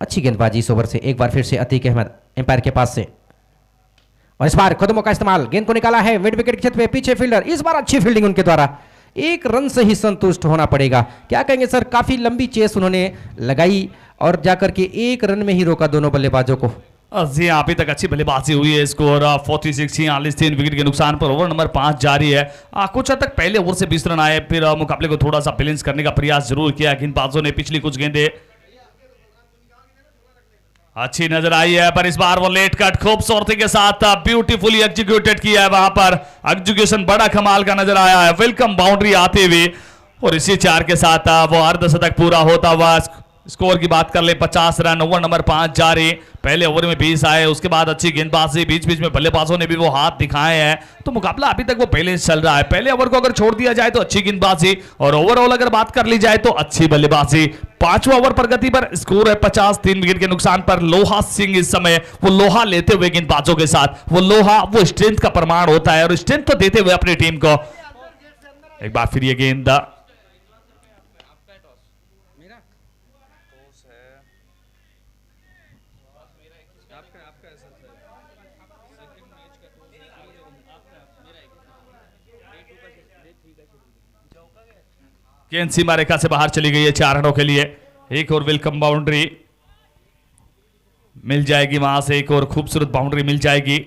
अच्छी गेंदबाजी इस ओवर से। एक बार फिर से अतीक अहमद एम्पायर के पास से, और इस बार कदमों का इस्तेमाल, गेंद को निकाला है मिड विकेट क्षेत्र में, पीछे फील्डर, इस बार अच्छी फील्डिंग उनके द्वारा। एक रन से ही संतुष्ट होना पड़ेगा। क्या कहेंगे सर, काफी लंबी चेस उन्होंने लगाई और जाकर के एक रन में ही रोका दोनों बल्लेबाजों को। जी अभी तक अच्छी बल्लेबाजी हुई है। स्कोर 46 3 विकेट के नुकसान पर ओवर नंबर 5 जारी है। कुछ हद तक पहले ओवर से 20 रन आए, फिर मुकाबले को थोड़ा सा बैलेंस करने का प्रयास जरूर किया। गेंदबाजों ने पिछली कुछ गेंदें अच्छी नजर आई है, पर इस बार वो लेट कट खूबसूरती के साथ ब्यूटीफुली एग्जीक्यूटेड किया है। वहां पर एग्जीक्यूशन बड़ा कमाल का नजर आया है। वेलकम बाउंड्री आते हुए और इसी 4 के साथ वो अर्धशतक पूरा होता हुआ। स्कोर की बात कर ले 50 रन, ओवर नंबर 5 जारी। पहले ओवर में 20 आए, उसके बाद अच्छी गेंदबाजी, बीच बीच में बल्लेबाजों ने भी वो हाथ दिखाए हैं। तो मुकाबला अभी तक वो बैलेंस चल रहा है। पहले ओवर को अगर छोड़ दिया जाए तो अच्छी गेंदबाजी, और ओवरऑल अगर बात कर ली जाए तो अच्छी बल्लेबाजी। 5वां ओवर प्रगति पर स्कोर है 50 3 विकेट के नुकसान पर। लोहा सिंह इस समय वो लोहा लेते हुए गेंदबाजों के साथ, वो लोहा वो स्ट्रेंथ का प्रमाण होता है और स्ट्रेंथ तो देते हुए अपनी टीम को। एक बार फिर ये गेंद गेंद सीमा रेखा से बाहर चली गई है 4 रनों के लिए। एक और वेलकम बाउंड्री मिल जाएगी, वहां से एक और खूबसूरत बाउंड्री मिल जाएगी।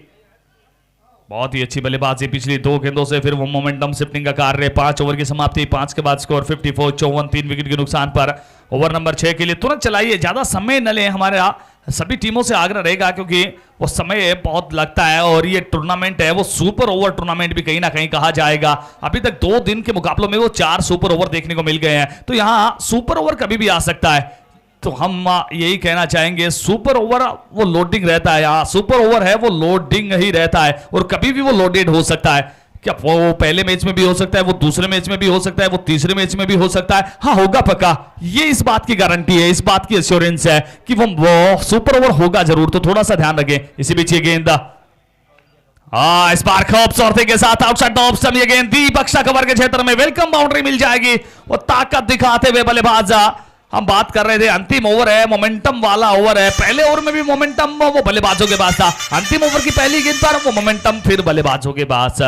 बहुत ही अच्छी बल्लेबाजी पिछली 2 गेंदों से, फिर वो मोमेंटम शिफ्टिंग का कार्य। 5 ओवर की समाप्ति, 5 के बाद स्कोर 54 54 3 विकेट के नुकसान पर। ओवर नंबर 6 के लिए तुरंत चलाइए, ज्यादा समय न लें। हमारे सभी टीमों से आग्रह रहेगा क्योंकि वो समय बहुत लगता है और ये टूर्नामेंट है वो सुपर ओवर टूर्नामेंट भी कहीं ना कहीं कहा जाएगा। अभी तक 2 दिन के मुकाबलों में वो 4 सुपर ओवर देखने को मिल गए हैं, तो यहाँ सुपर ओवर कभी भी आ सकता है। तो हम यही कहना चाहेंगे, सुपर ओवर वो लोडिंग रहता है। यहाँ सुपर ओवर है वो लोडिंग ही रहता है और कभी भी वो लोडेड हो सकता है। क्या वो पहले मैच में भी हो सकता है, वो दूसरे मैच में भी हो सकता है, वो तीसरे मैच में भी हो सकता है। हाँ होगा पक्का, ये इस बात की गारंटी है, इस बात की एश्योरेंस है कि वो सुपर ओवर होगा जरूर। तो थोड़ा सा ध्यान रखें। इसी बीच ये गेंद इस बार खूबसूरती के साथ आउटसाइड द ऑप्शन, ये गेंद दी बक्सा कवर के क्षेत्र में, वेलकम बाउंड्री मिल जाएगी। वो ताकत दिखाते हुए बल्लेबाज, हम बात कर रहे थे अंतिम ओवर है, मोमेंटम वाला ओवर है। पहले ओवर में भी मोमेंटम वो बल्लेबाजों के पास था, अंतिम ओवर की पहली गेंद पर वो मोमेंटम फिर बल्लेबाजों के पास।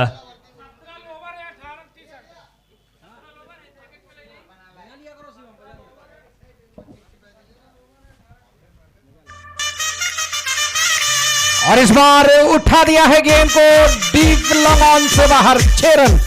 और इस बार उठा दिया है गेंद को डीप लॉन्ग ऑन से बाहर, 6 रन।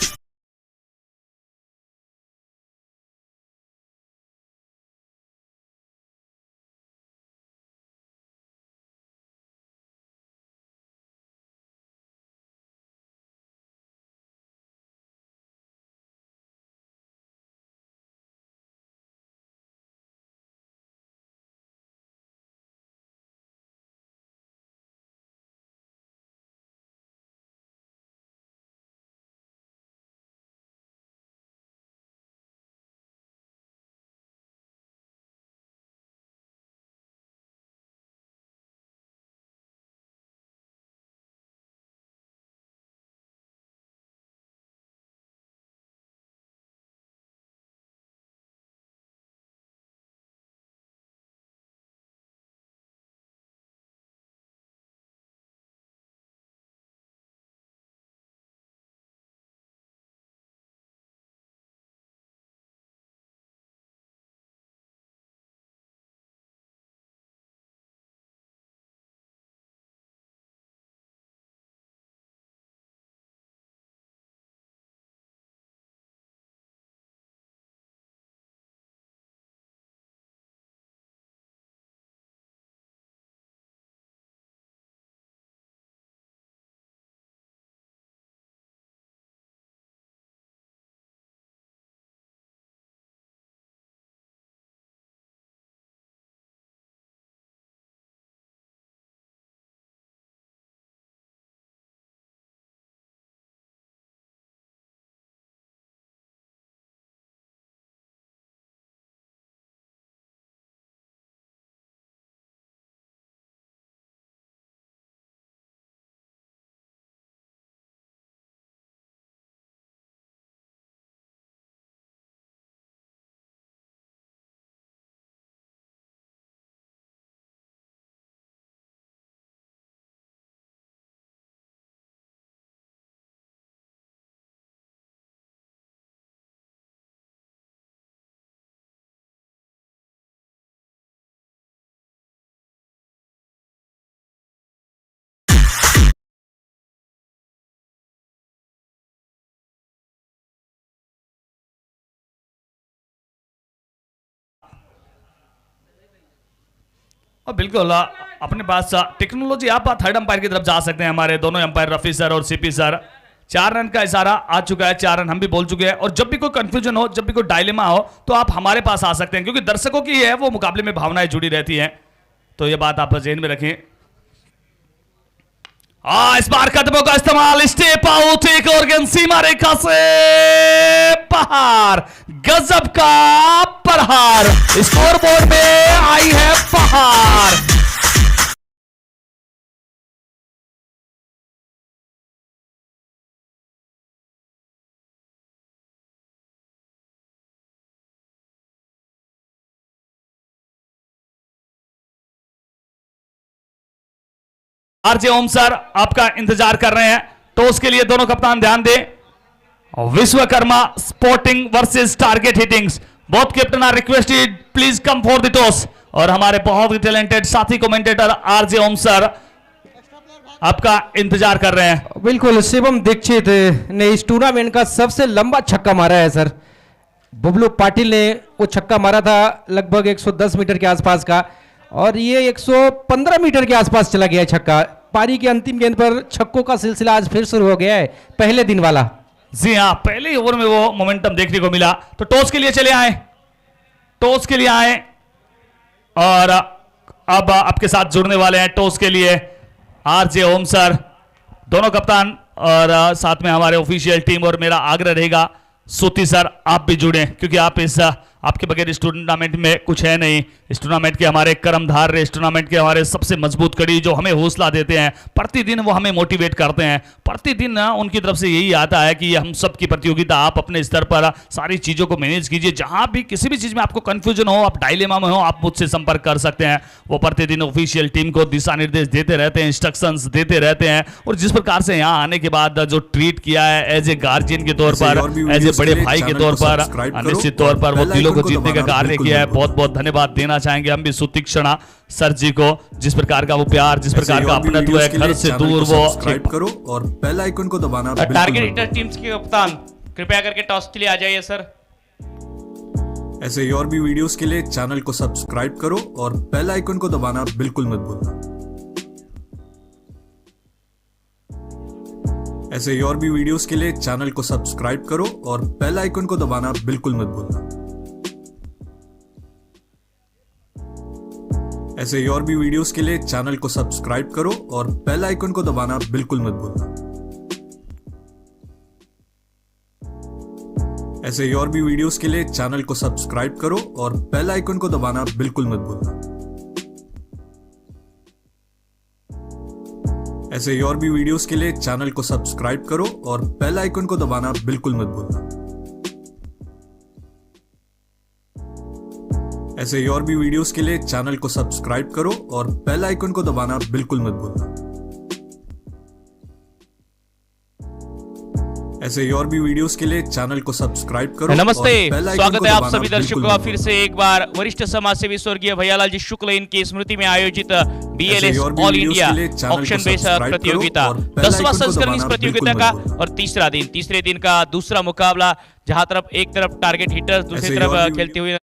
और बिल्कुल अपने पास टेक्नोलॉजी, आप थर्ड अंपायर की तरफ जा सकते हैं। हमारे दोनों अंपायर रफी सर और सीपी सर, 4 रन का इशारा आ चुका है, 4 रन हम भी बोल चुके हैं। और जब भी कोई कंफ्यूजन हो, जब भी कोई डायलेमा हो, तो आप हमारे पास आ सकते हैं, क्योंकि दर्शकों की है वो मुकाबले में भावनाएं जुड़ी रहती हैं। तो ये बात आप जेहन में रखें। इस बार कदमों का इस्तेमाल, स्टेप आउट, एक और गेंद सीमा रेखा से बाहर, गजब का प्रहार, स्कोरबोर्ड में आई है बहार। आरजे ओम सर आपका इंतजार कर रहे हैं। टॉस के लिए दोनों कप्तान ध्यान दें। Vishwakarma sporting versus target hittings, both captain are requested please come for the toss. और हमारे बहुत ही टैलेंटेड साथी कमेंटेटर आरजे ओम सर आपका इंतजार कर रहे हैं। बिल्कुल, शिवम दीक्षित ने इस टूर्नामेंट का सबसे लंबा छक्का मारा है सर। बबलू पाटिल ने वो छक्का मारा था लगभग 110 मीटर के आसपास का, और ये 115 मीटर के आसपास चला गया है छक्का। पारी की अंतिम गेंद पर छक्कों का सिलसिला आज फिर शुरू हो गया है, पहले दिन वाला। जी हाँ, पहले ओवर में वो मोमेंटम देखने को मिला। तो टॉस के लिए चले आए, टॉस के लिए आए, और अब आपके साथ जुड़ने वाले हैं टॉस के लिए आरजे ओम सर, दोनों कप्तान, और साथ में हमारे ऑफिशियल टीम। और मेरा आग्रह रहेगा सूती सर आप भी जुड़े, क्योंकि आप आपके बगैर इस टूर्नामेंट में कुछ है नहीं। इस टूर्नामेंट के हमारे कर्मधार, इस टूर्नामेंट के हमारे सबसे मजबूत कड़ी, जो हमें हौसला देते हैं प्रतिदिन, वो हमें मोटिवेट करते हैं प्रतिदिन। उनकी तरफ से यही आता है कि हम सब की प्रतियोगिता, आप अपने स्तर पर सारी चीज़ों को मैनेज कीजिए। जहां भी किसी भी चीज़ में आपको कंफ्यूजन हो, आप डायलेमा में हो, आप मुझसे संपर्क कर सकते हैं। वो प्रतिदिन ऑफिशियल टीम को दिशा निर्देश देते रहते हैं, इंस्ट्रक्शंस देते रहते हैं। और जिस प्रकार से यहाँ आने के बाद जो ट्रीट किया है एज ए गार्जियन के तौर पर, एज ए बड़े भाई के तौर पर, निश्चित तौर पर वो दिलों को जीतने का कार्य किया है। बहुत बहुत धन्यवाद देना चाहेंगे हम भी सुतीक्षणा सर जी को, जिस प्रकार का वो प्यार, जिस प्रकार का अपनत्व है, घर से दूर वो। सब्सक्राइब करो और बेल आइकन को दबाना बिल्कुल टारगेट मत हिटर टीम्स के कप्तान कृपया करके टॉस के लिए आ जाइए सर। भूलना। ऐसे ही और भी वीडियोस के लिए चैनल को सब्सक्राइब करो और बेल आइकन को दबाना बिल्कुल मत भूलना। ऐसे ही और भी वीडियोस के लिए चैनल को सब्सक्राइब करो और बेल आइकन को दबाना बिल्कुल मत भूलना। ऐसे ही और भी वीडियोस के लिए चैनल को सब्सक्राइब करो और बेल आइकन को दबाना बिल्कुल मत भूलना। ऐसे ही और भी वीडियोस के लिए चैनल को सब्सक्राइब करो और बेल आइकन को दबाना बिल्कुल मत भूलना। ऐसे ही और भी वीडियोस के लिए चैनल को सब्सक्राइब करो और बेल आइकन को दबाना बिल्कुल मत भूलना। ऐसे ही और भी वीडियोस के लिए चैनल को सब्सक्राइब करो और बेल आइकन को दबाना बिल्कुल मत भूलना। ऐसे ही और भी वीडियोस के लिए चैनल को सब्सक्राइब करो। नमस्ते, और बेल आइकन स्वागत को है आप दबाना सभी दर्शकों बिल्कुल का मत फिर भूलना। से एक बार वरिष्ठ समाज सेवी स्वर्गीय भैयालाल जी शुक्ल इनकी स्मृति में आयोजित BLS ऐसे ही और भी ऑल वीडियोस इंडिया के लिए चैनल को ऑक्शन बेस्ड सब्सक्राइब करो प्रतियोगिता और बेल 10वां आइकन को संस्करण इस दबाना प्रतियोगिता बिल्कुल का मत भूलना। और तीसरे दिन का दूसरा मुकाबला, जहां तरफ एक तरफ टारगेट हिटर्स, ऐसे दूसरी ही तरफ और भी खेलती हुई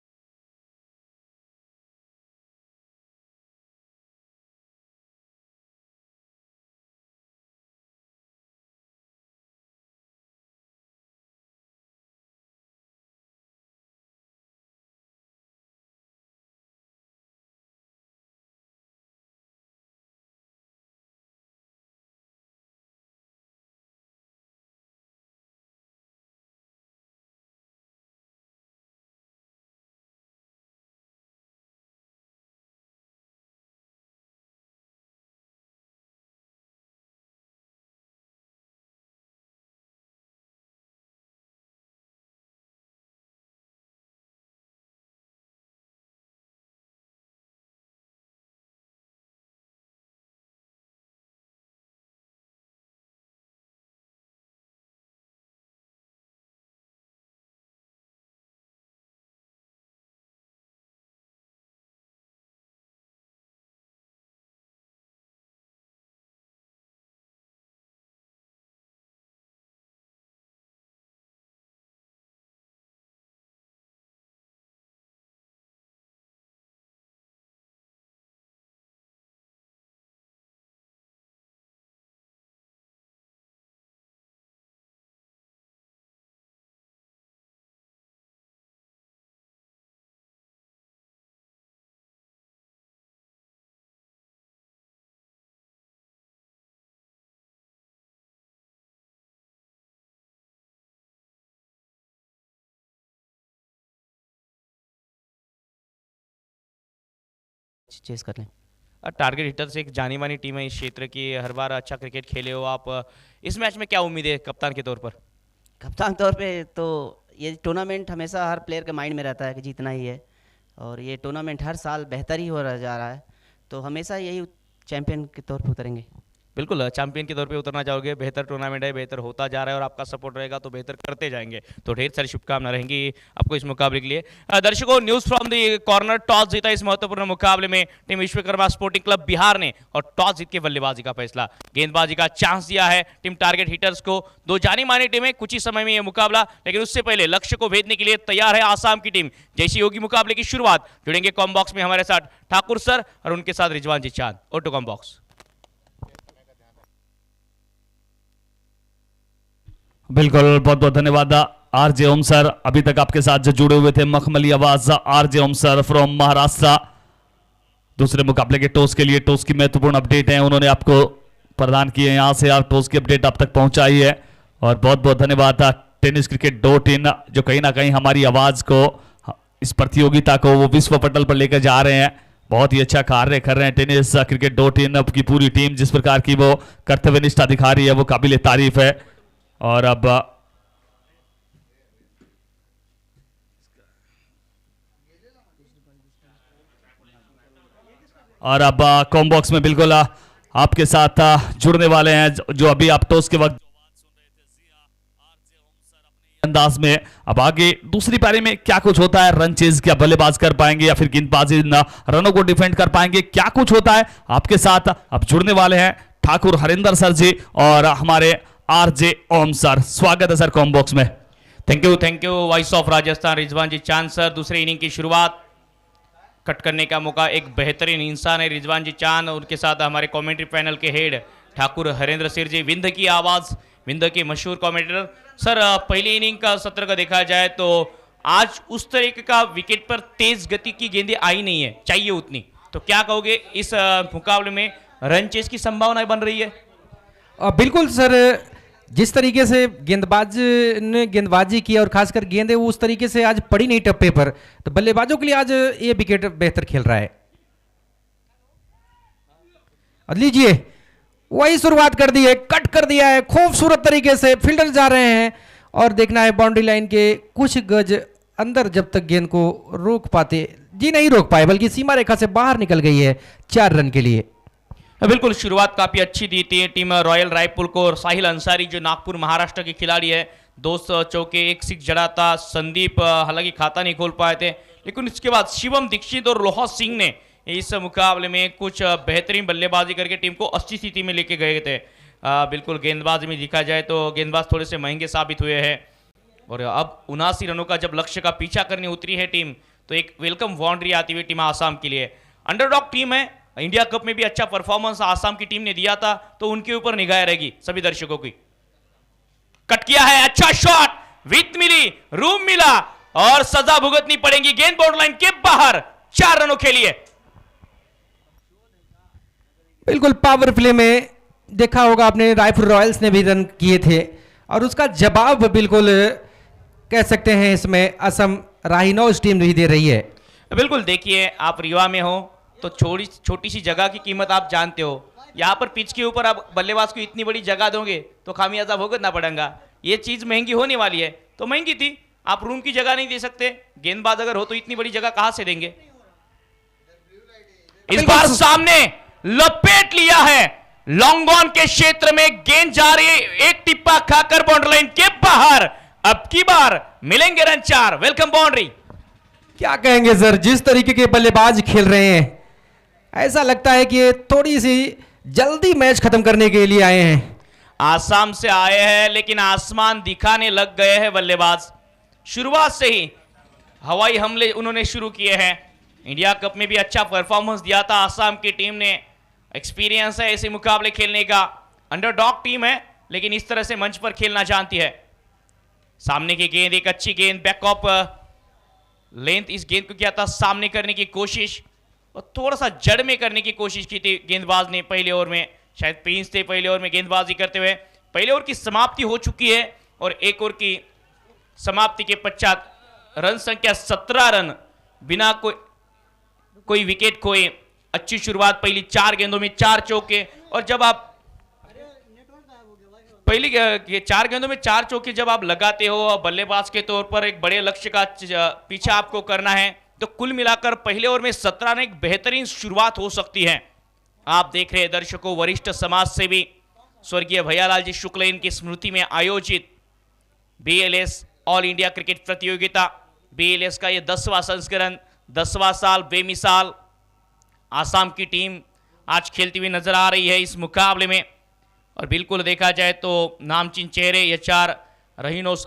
चेस कर लें। टारगेट हिटर्स एक जानी मानी टीम है इस क्षेत्र की, हर बार अच्छा क्रिकेट खेले हो आप। इस मैच में क्या उम्मीद है कप्तान के तौर पर? कप्तान तौर पे तो ये टूर्नामेंट हमेशा हर प्लेयर के माइंड में रहता है कि जीतना ही है, और ये टूर्नामेंट हर साल बेहतर ही हो रहा जा रहा है, तो हमेशा यही चैंपियन के तौर पे उतरेंगे। बिल्कुल चैंपियन के तौर पे उतरना चाहोगे, बेहतर टूर्नामेंट है, बेहतर होता जा रहा है और आपका सपोर्ट रहेगा तो बेहतर करते जाएंगे, तो ढेर सारी शुभकामनाएं रहेंगी आपको इस मुकाबले के लिए। दर्शकों, news from the corner, toss जीता इस महत्वपूर्ण मुकाबले में team Vishwakarma sporting club Bihar ने, और टॉस जीत के बल्लेबाजी का फैसला, गेंदबाजी का चांस दिया है टीम टारगेट हिटर्स को। दो जानी मानी टीमें, कुछ ही समय में यह मुकाबला, लेकिन उससे पहले लक्ष्य को भेदने के लिए तैयार है आसाम की टीम। जैसी होगी मुकाबले की शुरुआत, जुड़ेंगे कॉम बॉक्स में हमारे साथ ठाकुर सर और उनके साथ रिजवान जी चांद। Auto com box. बिल्कुल, बहुत बहुत धन्यवाद आरजे ओम सर, अभी तक आपके साथ जो जुड़े हुए थे। मखमली आवाज RJ Om sir from Maharashtra. दूसरे मुकाबले के टॉस के लिए, टॉस की महत्वपूर्ण अपडेट है उन्होंने आपको प्रदान की है, यहां से आप टॉस की अपडेट आप तक पहुंचाई है। और बहुत बहुत धन्यवाद tenniscricket.in जो कहीं ना कहीं हमारी आवाज को, इस प्रतियोगिता को वो विश्व पटल पर लेकर जा रहे हैं। बहुत ही अच्छा कार्य कर रहे हैं tenniscricket.in की पूरी टीम, जिस प्रकार की वो कर्तव्यनिष्ठा दिखा रही है वो काबिल तारीफ है। और अब कॉम बॉक्स में बिल्कुल आपके साथ जुड़ने वाले हैं, जो अभी आप टॉस के वक्त अंदाज में। अब आगे दूसरी पारी में क्या कुछ होता है, रन चेज क्या बल्लेबाज कर पाएंगे या फिर गेंदबाजी रनों को डिफेंड कर पाएंगे, क्या कुछ होता है आपके साथ अब जुड़ने वाले हैं ठाकुर हरिंदर सर जी और हमारे आरजे ओम सर। स्वागत है सर कॉम बॉक्स में। Thank you voice of Rajasthan Rizwan ji Chand sir. दूसरे इनिंग की शुरुआत कट करने का मौका, एक बेहतरीन इंसान है रिजवान जी चांद, उनके साथ हमारे कमेंट्री पैनल के हेड ठाकुर हरेंद्र सिर जी, विंध्य की आवाज, विंध्य के मशहूर कमेंटेटर। सर पहली इनिंग का सत्र का देखा जाए तो आज उस तरीके का विकेट पर तेज गति की गेंदें आई नहीं है, चाहिए उतनी, तो क्या कहोगे इस मुकाबले में रन चेस की संभावना बन रही है? बिल्कुल सर, जिस तरीके से गेंदबाज ने गेंदबाजी की और खासकर गेंदें उस तरीके से आज पड़ी नहीं टप्पे पर, तो बल्लेबाजों के लिए आज ये विकेट बेहतर खेल रहा है। और लीजिए वही शुरुआत कर दी है, कट कर दिया है खूबसूरत तरीके से, फील्डर जा रहे हैं और देखना है बाउंड्री लाइन के कुछ गज अंदर जब तक गेंद को रोक पाते, जी नहीं रोक पाए बल्कि सीमा रेखा से बाहर निकल गई है 4 रन के लिए। बिल्कुल शुरुआत काफी अच्छी दी थी टीम रॉयल रायपुर को, और साहिल अंसारी जो नागपुर महाराष्ट्र के खिलाड़ी है 2 चौके 1 सिक्स जड़ा था। संदीप हालांकि खाता नहीं खोल पाए थे, लेकिन इसके बाद शिवम दीक्षित और लोहा सिंह ने इस मुकाबले में कुछ बेहतरीन बल्लेबाजी करके टीम को अच्छी स्थिति में लेके गए थे। बिल्कुल गेंदबाजी में देखा जाए तो गेंदबाज थोड़े से महंगे साबित हुए हैं, और अब 79 रनों का जब लक्ष्य का पीछा करने उतरी है टीम, तो एक वेलकम बाउंड्री आती हुई टीम आसाम के लिए। अंडरडॉग टीम है, इंडिया कप में भी अच्छा परफॉर्मेंस आसाम की टीम ने दिया था, तो उनके ऊपर निगाह रहेगी सभी दर्शकों की। कट किया है, अच्छा शॉट, विकेट मिली, रूम मिला और सजा भुगतनी पड़ेगी, गेंद बाउंड्री लाइन के बाहर, 4 रनों के लिए। बिल्कुल पावर प्ले में देखा होगा आपने, रायपुर रॉयल्स ने भी रन किए थे और उसका जवाब बिल्कुल कह सकते हैं इसमें असम राइनोज टीम भी दे रही है। बिल्कुल देखिए, आप रीवा में हो तो छोटी सी जगह की कीमत आप जानते हो, यहाँ पर पिच के ऊपर आप बल्लेबाज को इतनी बड़ी जगह दोगे तो खामियाजा भुगतना पड़ेगा। ये चीज महंगी होने वाली है, तो महंगी थी, आप रूम की जगह नहीं दे सकते, गेंदबाज अगर हो तो इतनी बड़ी जगह कहां से देंगे। इस बार सामने लपेट लिया है, लॉन्ग ऑन के क्षेत्र में गेंद जा रही है, एक टिप्पा खाकर बाउंड्री लाइन के बाहर, अब की बार मिलेंगे रन 4, वेलकम बाउंड्री। क्या कहेंगे सर, जिस तरीके के बल्लेबाज खेल रहे हैं ऐसा लगता है कि ये थोड़ी सी जल्दी मैच खत्म करने के लिए आए हैं। आसाम से आए हैं लेकिन आसमान दिखाने लग गए हैं बल्लेबाज, शुरुआत से ही हवाई हमले उन्होंने शुरू किए हैं। इंडिया कप में भी अच्छा परफॉर्मेंस दिया था आसाम की टीम ने, एक्सपीरियंस है ऐसे मुकाबले खेलने का, अंडरडॉग टीम है लेकिन इस तरह से मंच पर खेलना जानती है। सामने की गेंद, एक अच्छी गेंद, बैक ऑफ लेंथ, इस गेंद को किया था सामने करने की कोशिश और थोड़ा सा जड़ में करने की कोशिश की थी गेंदबाज ने पहले ओवर में, शायद प्रिंस थे पहले ओवर में गेंदबाजी करते हुए। पहले ओवर की समाप्ति हो चुकी है और एक ओवर की समाप्ति के पश्चात रन संख्या 17 रन बिना कोई विकेट खोए, अच्छी शुरुआत, पहली 4 गेंदों में 4 चौके, और जब आप पहली 4 गेंदों में 4 चौके जब आप लगाते हो बल्लेबाज के तौर पर, एक बड़े लक्ष्य का पीछा आपको करना है, तो कुल मिलाकर पहले ओवर में 17 रन एक बेहतरीन शुरुआत हो सकती है। आप देख रहे हैं दर्शकों, वरिष्ठ समाज सेवी स्वर्गीय भैयालाल जी शुक्ल इनकी स्मृति में आयोजित बीएलएस ऑल इंडिया क्रिकेट प्रतियोगिता, बीएलएस का ये 10वां संस्करण, 10वां साल बेमिसाल। आसाम की टीम आज खेलती हुई नजर आ रही है इस मुकाबले में, और बिल्कुल देखा जाए तो नामचीन चेहरे ये 4 रहीनोस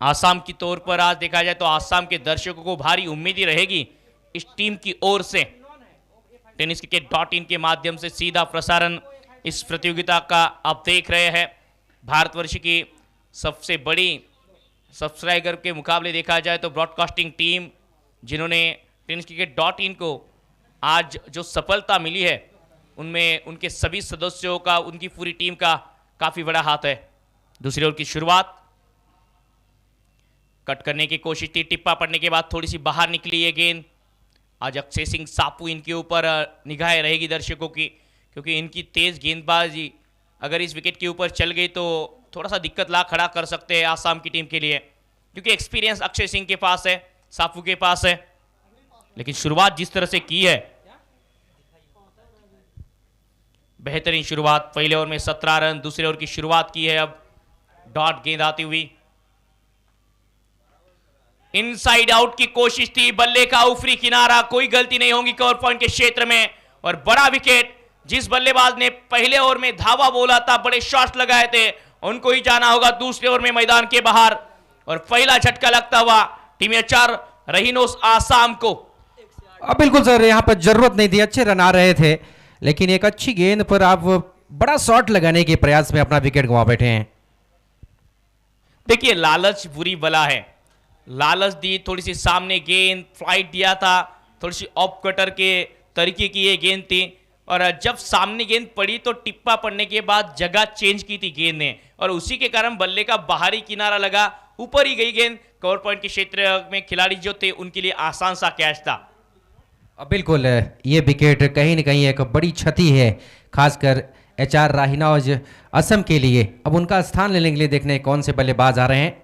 आसाम की तौर पर आज देखा जाए तो आसाम के दर्शकों को भारी उम्मीद रहेगी इस टीम की ओर से। टेनिस क्रिकेट .in के माध्यम से सीधा प्रसारण इस प्रतियोगिता का आप देख रहे हैं। भारतवर्ष की सबसे बड़ी सब्सक्राइबर के मुकाबले देखा जाए तो ब्रॉडकास्टिंग टीम, जिन्होंने टेनिस क्रिकेट .in को आज जो सफलता मिली है उनमें उनके सभी सदस्यों का, उनकी पूरी टीम का काफी बड़ा हाथ है। दूसरी ओवर की शुरुआत, कट करने की कोशिश थी, टिप्पा पड़ने के बाद थोड़ी सी बाहर निकली ये गेंद। आज अक्षय सिंह सापू इनके ऊपर निगाहें रहेगी दर्शकों की, क्योंकि इनकी तेज गेंदबाजी अगर इस विकेट के ऊपर चल गई तो थोड़ा सा दिक्कत ला खड़ा कर सकते हैं आसाम की टीम के लिए, क्योंकि एक्सपीरियंस अक्षय सिंह के पास है, सापू के पास है। लेकिन शुरुआत जिस तरह से की है, बेहतरीन शुरुआत, पहले ओवर में 17 रन, दूसरे ओवर की शुरुआत की है अब डॉट गेंद आती हुई, इनसाइड आउट की कोशिश थी, बल्ले का ऊपरी किनारा, कोई गलती नहीं होगी कवर पॉइंट के क्षेत्र में। और बड़ा विकेट, जिस बल्लेबाज ने पहले ओवर में धावा बोला था, बड़े शॉट्स लगाए थे, उनको ही जाना होगा दूसरे ओवर में मैदान के बाहर। और पहला झटका लगता हुआ टीम एचआर रहीनोस आसाम को। अब बिल्कुल सर, यहाँ पर जरूरत नहीं थी, अच्छे रन आ रहे थे, लेकिन एक अच्छी गेंद पर आप बड़ा शॉट लगाने के प्रयास में अपना विकेट गंवा बैठे हैं। देखिए, लालच बुरी बला है। लालच दी, थोड़ी सी सामने गेंद, फ्लाइट दिया था, थोड़ी सी ऑफ कटर के तरीके की ये गेंद थी। और जब सामने गेंद पड़ी तो टिप्पा पड़ने के बाद जगह चेंज की थी गेंद ने, और उसी के कारण बल्ले का बाहरी किनारा लगा, ऊपर ही गई गेंद। कवर पॉइंट के क्षेत्र में खिलाड़ी जो थे उनके लिए आसान सा कैच था। अब बिल्कुल ये विकेट कहीं न कहीं एक बड़ी क्षति है, खासकर एचआर राहीनोस असम के लिए। अब उनका स्थान लेने के लिए देखने कौन से बल्लेबाज आ रहे हैं।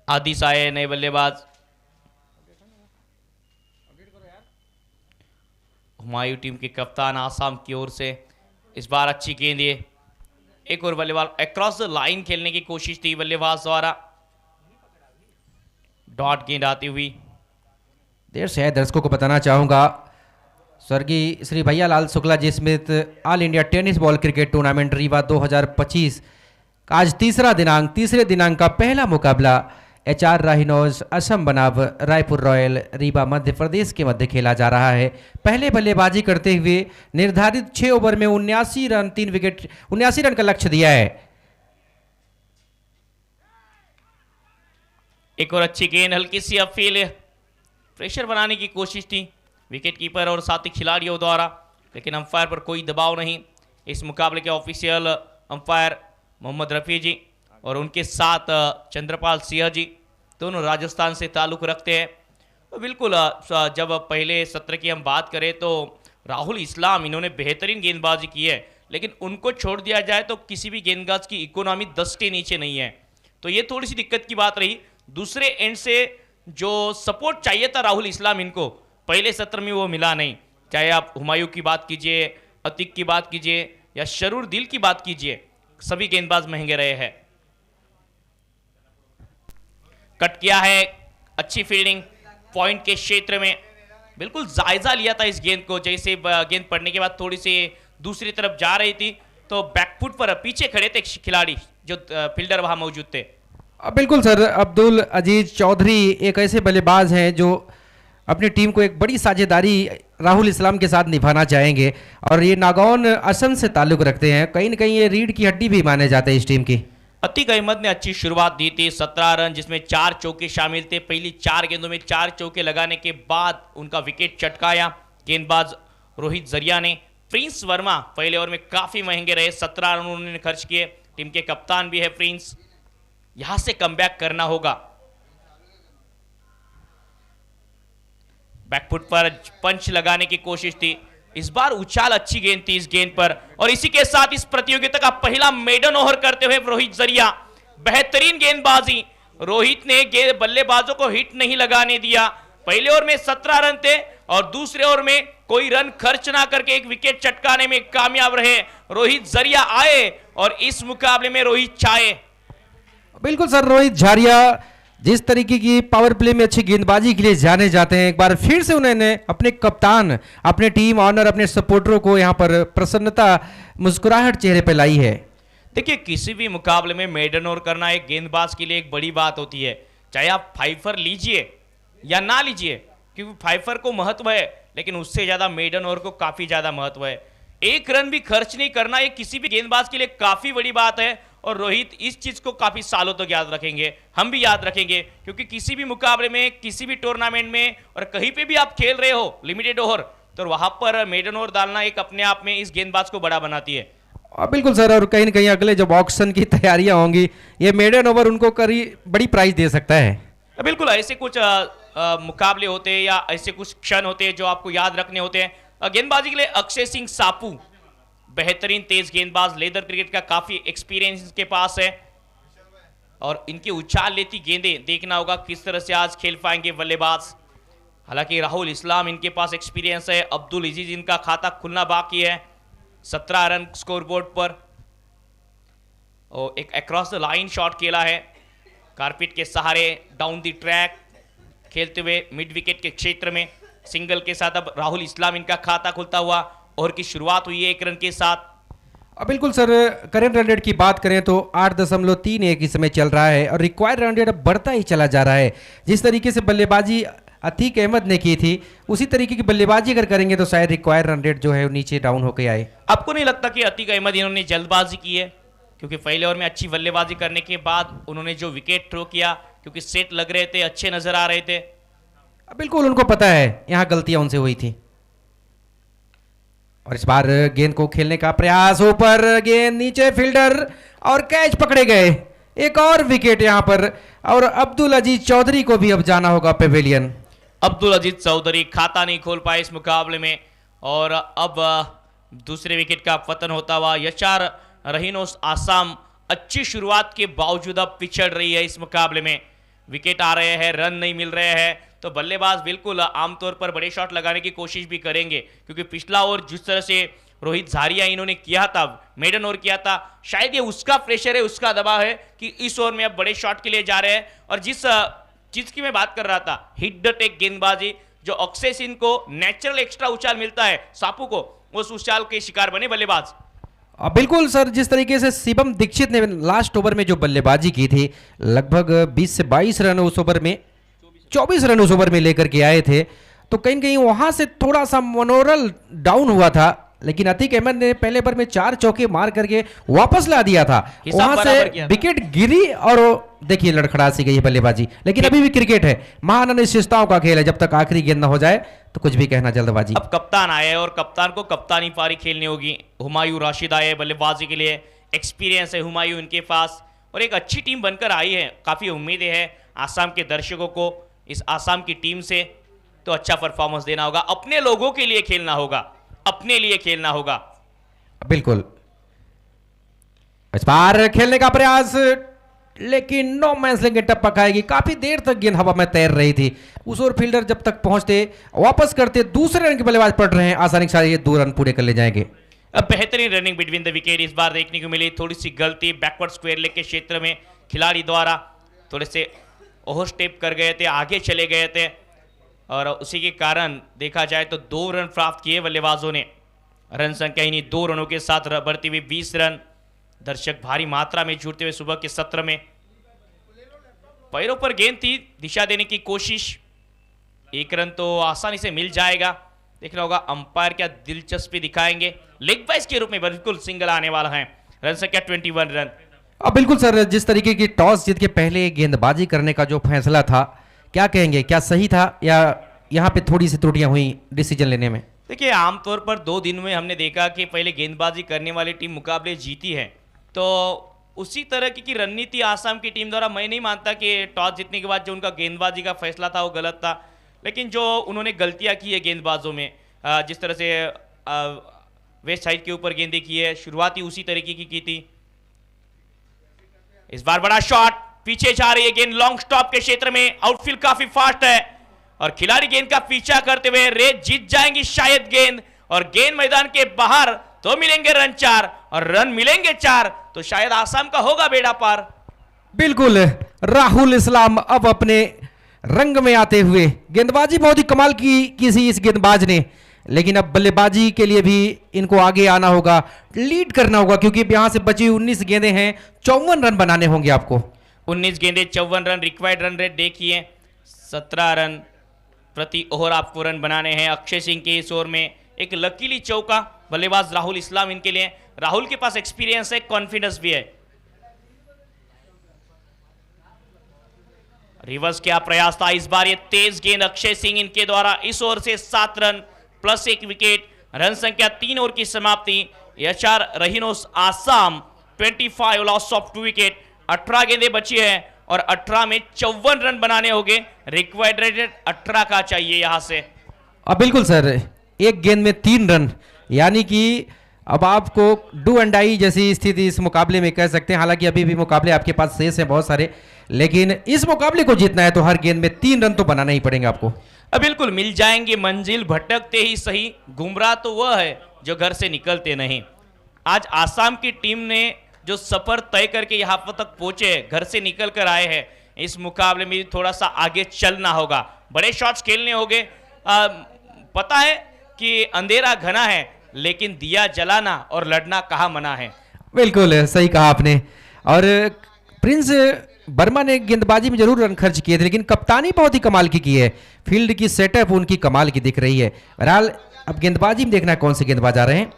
आदिश आए नए बल्लेबाज, हुमायूं टीम के कप्तान आसाम की ओर से। इस बार अच्छी गेंद, ये एक और बल्लेबाज अक्रॉस द लाइन खेलने की कोशिश थी बल्लेबाज द्वारा, डॉट गेंद आती हुई। देर से दर्शकों को बताना चाहूँगा, स्वर्गीय श्री भैयालाल शुक्ला जी स्मिथ all India tennis ball cricket tournament Rewa 2025 आज तीसरे दिनांक का पहला मुकाबला एचआर राहीनोस असम बनाम रायपुर रॉयल रीवा मध्य प्रदेश के मध्य खेला जा रहा है। पहले बल्लेबाजी करते हुए निर्धारित 6 ओवर में 79 रन 3 विकेट 79 रन का लक्ष्य दिया है। एक और अच्छी गेंद, हल्की सी अपील, प्रेशर बनाने की कोशिश थी विकेट कीपर और साथी खिलाड़ियों द्वारा, लेकिन अंपायर पर कोई दबाव नहीं। इस मुकाबले के ऑफिशियल अंपायर मोहम्मद रफ़ी जी और उनके साथ चंद्रपाल सिंह जी, दोनों राजस्थान से ताल्लुक़ रखते हैं। तो बिल्कुल जब पहले सत्र की हम बात करें तो राहुल इस्लाम, इन्होंने बेहतरीन गेंदबाजी की है, लेकिन उनको छोड़ दिया जाए तो किसी भी गेंदबाज की इकोनॉमी 10 के नीचे नहीं है। तो ये थोड़ी सी दिक्कत की बात रही। दूसरे एंड से जो सपोर्ट चाहिए था राहुल इस्लाम, इनको पहले सत्र में वो मिला नहीं। चाहे आप हुमायूं की बात कीजिए, अतीक की बात कीजिए या शरूर दिल की बात कीजिए, सभी गेंदबाज महंगे रहे हैं। कट किया है, अच्छी फील्डिंग पॉइंट के क्षेत्र में, बिल्कुल जायजा लिया था इस गेंद को। जैसे गेंद पड़ने के बाद थोड़ी सी दूसरी तरफ जा रही थी तो बैकफुट पर पीछे खड़े थे खिलाड़ी, जो फील्डर वहां मौजूद थे। बिल्कुल सर, अब्दुल अजीज चौधरी एक ऐसे बल्लेबाज हैं जो अपनी टीम को एक बड़ी साझेदारी राहुल इस्लाम के साथ निभाना चाहेंगे, और ये नागौन असम से ताल्लुक़ रखते हैं। कहीं न कहीं ये रीढ़ की हड्डी भी माने जाते हैं इस टीम की। अतीक अहमद ने अच्छी शुरुआत दी थी, 17 रन जिसमें 4 चौके शामिल थे। पहली 4 गेंदों में 4 चौके लगाने के बाद उनका विकेट चटकाया गेंदबाज रोहित जरिया ने। प्रिंस वर्मा पहले ओवर में काफी महंगे रहे, 17 रन उन्होंने खर्च किए। टीम के कप्तान भी है प्रिंस, यहां से कमबैक करना होगा। बैकफुट पर पंच लगाने की कोशिश थी, इस बार उछाल अच्छी गेंद थी इस गेंद पर। और इसी के साथ इस प्रतियोगिता का पहला मेडन ओवर करते हुए रोहित जरिया, बेहतरीन गेंदबाजी। रोहित ने बल्लेबाजों को हिट नहीं लगाने दिया। पहले ओवर में 17 रन थे और दूसरे ओवर में कोई रन खर्च ना करके एक विकेट चटकाने में कामयाब रहे। रोहित जरिया आए और इस मुकाबले में रोहित छाए। बिल्कुल सर, रोहित झारिया जिस तरीके की पावर प्ले में अच्छी गेंदबाजी के लिए जाने जाते हैं, एक बार फिर से उन्होंने अपने कप्तान, अपने टीम ऑनर, अपने सपोर्टरों को यहाँ पर प्रसन्नता, मुस्कुराहट चेहरे पर लाई है। देखिए, किसी भी मुकाबले में मेडन ओवर करना एक गेंदबाज के लिए एक बड़ी बात होती है। चाहे आप फाइफर लीजिए या ना लीजिए, क्योंकि फाइफर को महत्व है, लेकिन उससे ज्यादा मेडन ओवर को काफी ज्यादा महत्व है। एक रन भी खर्च नहीं करना ये किसी भी गेंदबाज के लिए काफी बड़ी बात है, और रोहित इस चीज को काफी सालों तक याद रखेंगे, हम भी याद रखेंगे। क्योंकि किसी भी मुकाबले में, किसी भी टूर्नामेंट में और कहीं पे भी आप खेल रहे हो लिमिटेड ओवर, तो वहां पर मेडन ओवर डालना एक अपने आप में इस गेंदबाज को बड़ा बनाती है। बिल्कुल सर, और कहीं न कहीं अगले जब ऑक्शन की तैयारियां होंगी, ये मेडन ओवर उनको बड़ी प्राइज दे सकता है। बिल्कुल, ऐसे कुछ मुकाबले होते हैं या ऐसे कुछ क्षण होते हैं जो आपको याद रखने होते हैं। गेंदबाजी के लिए अक्षय सिंह सापू बेहतरीन तेज गेंदबाज, लेदर क्रिकेट का काफी एक्सपीरियंस इनके पास है, और इनकी उछाल लेती गेंदें देखना होगा किस तरह से आज खेल पाएंगे बल्लेबाज। हालांकि राहुल इस्लाम इनके पास एक्सपीरियंस है, अब्दुल अजीज इनका खाता खुलना बाकी है। 17 रन स्कोरबोर्ड पर और एक अक्रॉस द लाइन शॉट खेला है कारपेट के सहारे डाउन द ट्रैक खेलते हुए मिड विकेट के क्षेत्र में सिंगल के साथ अब राहुल इस्लाम इनका खाता खुलता हुआ ओवर की शुरुआत हुई है 1 रन के साथ। बिल्कुल सर, करेंट रन रेट की बात करें तो 8.31 इस समय चल रहा है और रिक्वायर्ड रन रेट अब बढ़ता ही चला जा रहा है। जिस तरीके से बल्लेबाजी अतीक अहमद ने की थी उसी तरीके की बल्लेबाजी अगर करेंगे तो शायद रिक्वायर्ड रन रेट जो है वो नीचे डाउन होकर आए। आपको नहीं लगता कि अतीक अहमद इन्होंने जल्दबाजी की है, क्योंकि पहले ओवर में अच्छी बल्लेबाजी करने के बाद उन्होंने जो विकेट थ्रो किया क्योंकि सेट लग रहे थे, अच्छे नजर आ रहे थे। बिल्कुल उनको पता है यहाँ गलतियां उनसे हुई थी और इस बार गेंद को खेलने का प्रयास, ऊपर गेंद नीचे फील्डर और कैच पकड़े गए। एक और विकेट यहाँ पर और अब्दुल अजीज चौधरी को भी अब जाना होगा पेवेलियन। अब्दुल अजीज चौधरी खाता नहीं खोल पाए इस मुकाबले में और अब दूसरे विकेट का पतन होता हुआ यचार रहीनोस आसाम अच्छी शुरुआत के बावजूद अब पिछड़ रही है इस मुकाबले में। विकेट आ रहे हैं, रन नहीं मिल रहे हैं, तो बल्लेबाज बिल्कुल आमतौर पर बड़े शॉट लगाने की कोशिश भी करेंगे, क्योंकि पिछला ओवर जिस तरह से रोहित झारिया इन्होंने किया था, मेडन ओवर किया था, शायद ये उसका प्रेशर है, उसका दबाव है कि इस ओवर में अब बड़े शॉट के लिए जा रहे हैं। और जिस चीज की मैं बात कर रहा था, हिट द टेक गेंदबाजी, जो अक्षय सिंह को नेचुरल एक्स्ट्रा उछाल मिलता है, सापू को उस उछाल के शिकार बने बल्लेबाज। बिल्कुल सर, जिस तरीके से शिवम दीक्षित ने लास्ट ओवर में जो बल्लेबाजी की थी, लगभग 20 से 22 रन उस ओवर में, 24 रन उस ओवर में लेकर के आए थे, तो कहीं कहीं वहां से थोड़ा सा मनोरल डाउन हुआ था, लेकिन अतीक अहमद ने पहले ओवर में 4 चौके मार करके वापस ला दिया था। वहां से विकेट गिरी और देखिए लड़खड़ा सी गई बल्लेबाजी, लेकिन अभी भी क्रिकेट है, महाअनिश्चितताओं का खेल है, जब तक आखिरी गेंद न हो जाए तो कुछ भी कहना जल्दबाजी। अब कप्तान आए और कप्तान को कप्तानी पारी खेलनी होगी। हुमायूं राशिद आए बल्लेबाजी के लिए, एक्सपीरियंस है हुमायूं इनके पास और एक अच्छी टीम बनकर आई है। काफी उम्मीदें हैं आसाम के दर्शकों को इस आसाम की टीम से, तो अच्छा परफॉर्मेंस देना होगा, अपने लोगों के लिए खेलना होगा, अपने लिए खेलना होगा। बिल्कुल इस बार खेलने का प्रयास, लेकिन नो मैंस लैंड टप्पा खाएगी। काफी देर तक गेंद हवा में तैर रही थी, उस ओर फील्डर जब तक पहुंचते वापस करते, दूसरे रन के बल्लेबाज पड़ रहे हैं, आसानी से ये 2 रन पूरे कर ले जाएंगे। अब बेहतरीन रनिंग बिटवीन द विकेट इस बार देखने को मिली। थोड़ी सी गलती बैकवर्ड स्क्वायर लेग के क्षेत्र में खिलाड़ी द्वारा थोड़े से ओवर स्टेप कर गए थे, आगे चले गए थे और उसी के कारण देखा जाए तो 2 रन प्राप्त किए बल्लेबाजों ने। रन संख्या इन्हीं 2 रनों के साथ बढ़ती हुई 20 रन। दर्शक भारी मात्रा में जुड़ते हुए सुबह के सत्र में, पैरों पर गेंद थी, दिशा देने की कोशिश, 1 रन तो आसानी से मिल जाएगा। देखना होगा अंपायर क्या दिलचस्पी दिखाएंगे। लेग बाइस के रूप में बिल्कुल सिंगल आने वाला है। रन संख्या 21 रन। अब बिल्कुल सर, जिस तरीके की टॉस जीत के पहले गेंदबाजी करने का जो फैसला था, क्या कहेंगे, क्या सही था या यहाँ पे थोड़ी सी त्रुटियां हुई डिसीजन लेने में? देखिए आमतौर पर 2 दिन में हमने देखा कि पहले गेंदबाजी करने वाली टीम मुकाबले जीती है, तो उसी तरह की रणनीति आसाम की टीम द्वारा, मैं नहीं मानता कि टॉस जीतने के बाद जो उनका गेंदबाजी का फैसला था वो गलत था, लेकिन जो उन्होंने गलतियां की है गेंदबाजों में, जिस तरह से वेस्ट साइड के ऊपर गेंदें की है, शुरुआत ही उसी तरीके की थी। इस बार बड़ा शॉट, पीछे जा रही है गेंद, लॉन्ग स्टॉप के क्षेत्र में, आउटफील्ड काफी फास्ट है और खिलाड़ी गेंद का पीछा करते हुए रेस जीत जाएंगी शायद गेंद, और गेंद मैदान के बाहर तो मिलेंगे रन 4 और रन मिलेंगे 4, तो शायद आसाम का होगा बेड़ा पार। बिल्कुल, राहुल इस्लाम अब अपने रंग में आते हुए, गेंदबाजी बहुत ही कमाल की किसी इस गेंदबाज ने, लेकिन अब बल्लेबाजी के लिए भी इनको आगे आना होगा, लीड करना होगा, क्योंकि यहां से बची 19 गेंदें हैं, 54 रन बनाने होंगे आपको। 19 गेंदें 54 रन, रिक्वायर्ड रन रेट देखिए 17 रन प्रति ओवर आपको रन बनाने हैं। अक्षय सिंह के इस ओवर में एक लकीली चौका, बल्लेबाज राहुल इस्लाम इनके लिए, राहुल के पास एक्सपीरियंस है, कॉन्फिडेंस भी है। रिवर्स क्या प्रयास था इस बार, ये तेज गेंद अक्षय सिंह इनके द्वारा, इस ओवर से 7 रन प्लस 1 विकेट, रन संख्या 3 ओवर की समाप्ति। यचार रहीनोस आसाम 25 लॉस ऑफ 2 विकेट, 18 गेंदें बची है और 18 में 54 रन बनाने होंगे, रिक्वायर्ड रेट 18 का चाहिए यहां से। अब बिल्कुल सर, एक गेंद में 3 रन, यानी कि अब आपको डू एंड डाई जैसी स्थिति इस मुकाबले में कह सकते हैं। हालांकि अभी भी मुकाबले आपके पास शेष हैं बहुत सारे, लेकिन इस मुकाबले को जीतना है तो हर गेंद में 3 रन तो बनाना ही पड़ेंगे आपको। बिल्कुल मिल जाएंगे मंजिल भटकते ही सही, गुमराह तो वह है जो घर से निकलते नहीं। आज आसाम की टीम ने जो सफर तय करके यहाँ पर तक पहुंचे, घर से निकल कर आए हैं, इस मुकाबले में थोड़ा सा आगे चलना होगा, बड़े शॉट्स खेलने होंगे। पता है कि अंधेरा घना है, लेकिन दिया जलाना और लड़ना कहाँ मना है। बिल्कुल सही कहा आपने। और प्रिंस वर्मा ने गेंदबाजी में जरूर रन खर्च किए थे, लेकिन कप्तानी बहुत ही कमाल की है। फील्ड की सेटअप उनकी कमाल की दिख रही है। बहरहाल अब गेंदबाजी में देखना कौन से गेंदबाज आ रहे हैं।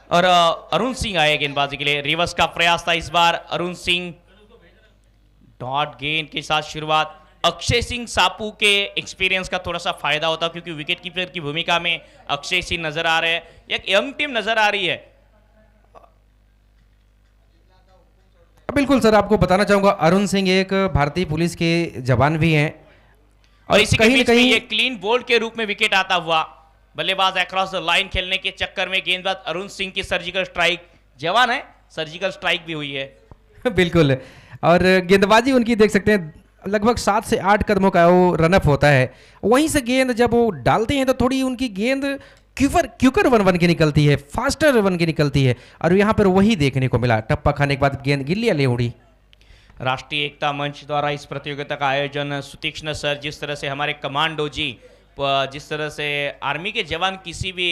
और अरुण सिंह आए गेंदबाजी के लिए। रिवर्स का प्रयास था इस बार। अरुण सिंह डॉट गेंद के साथ शुरुआत। अक्षय सिंह सापू के एक्सपीरियंस का थोड़ा सा फायदा होता, क्योंकि विकेट कीपर की भूमिका में अक्षय सिंह नजर आ रहे हैं। एक यंग टीम नजर आ रही है। बिल्कुल सर, आपको बताना चाहूंगा अरुण सिंह एक भारतीय पुलिस के जवान भी हैं। और इसी के कहीं न बीच में कहीं ये क्लीन बोल्ड के रूप में विकेट आता हुआ। बल्लेबाज अक्रॉस द लाइन खेलने के चक्कर में गेंदबाज अरुण सिंह की सर्जिकल स्ट्राइक, जवान है, सर्जिकल स्ट्राइक भी हुई है। बिल्कुल। और गेंदबाजी उनकी देख सकते हैं, लगभग 7 से 8 कदमों का वो रनअप होता है। वहीं से गेंद जब वो डालते हैं तो थोड़ी उनकी गेंद क्यूकर वन के निकलती है, फास्टर वन की निकलती है। और यहाँ पर वही देखने को मिला। टप्पा खाने के बाद गेंद गिल्ली ले उड़ी। राष्ट्रीय एकता मंच द्वारा इस प्रतियोगिता का आयोजन सुतीक्ष्ण सर, जिस तरह से हमारे कमांडो जी, जिस तरह से आर्मी के जवान किसी भी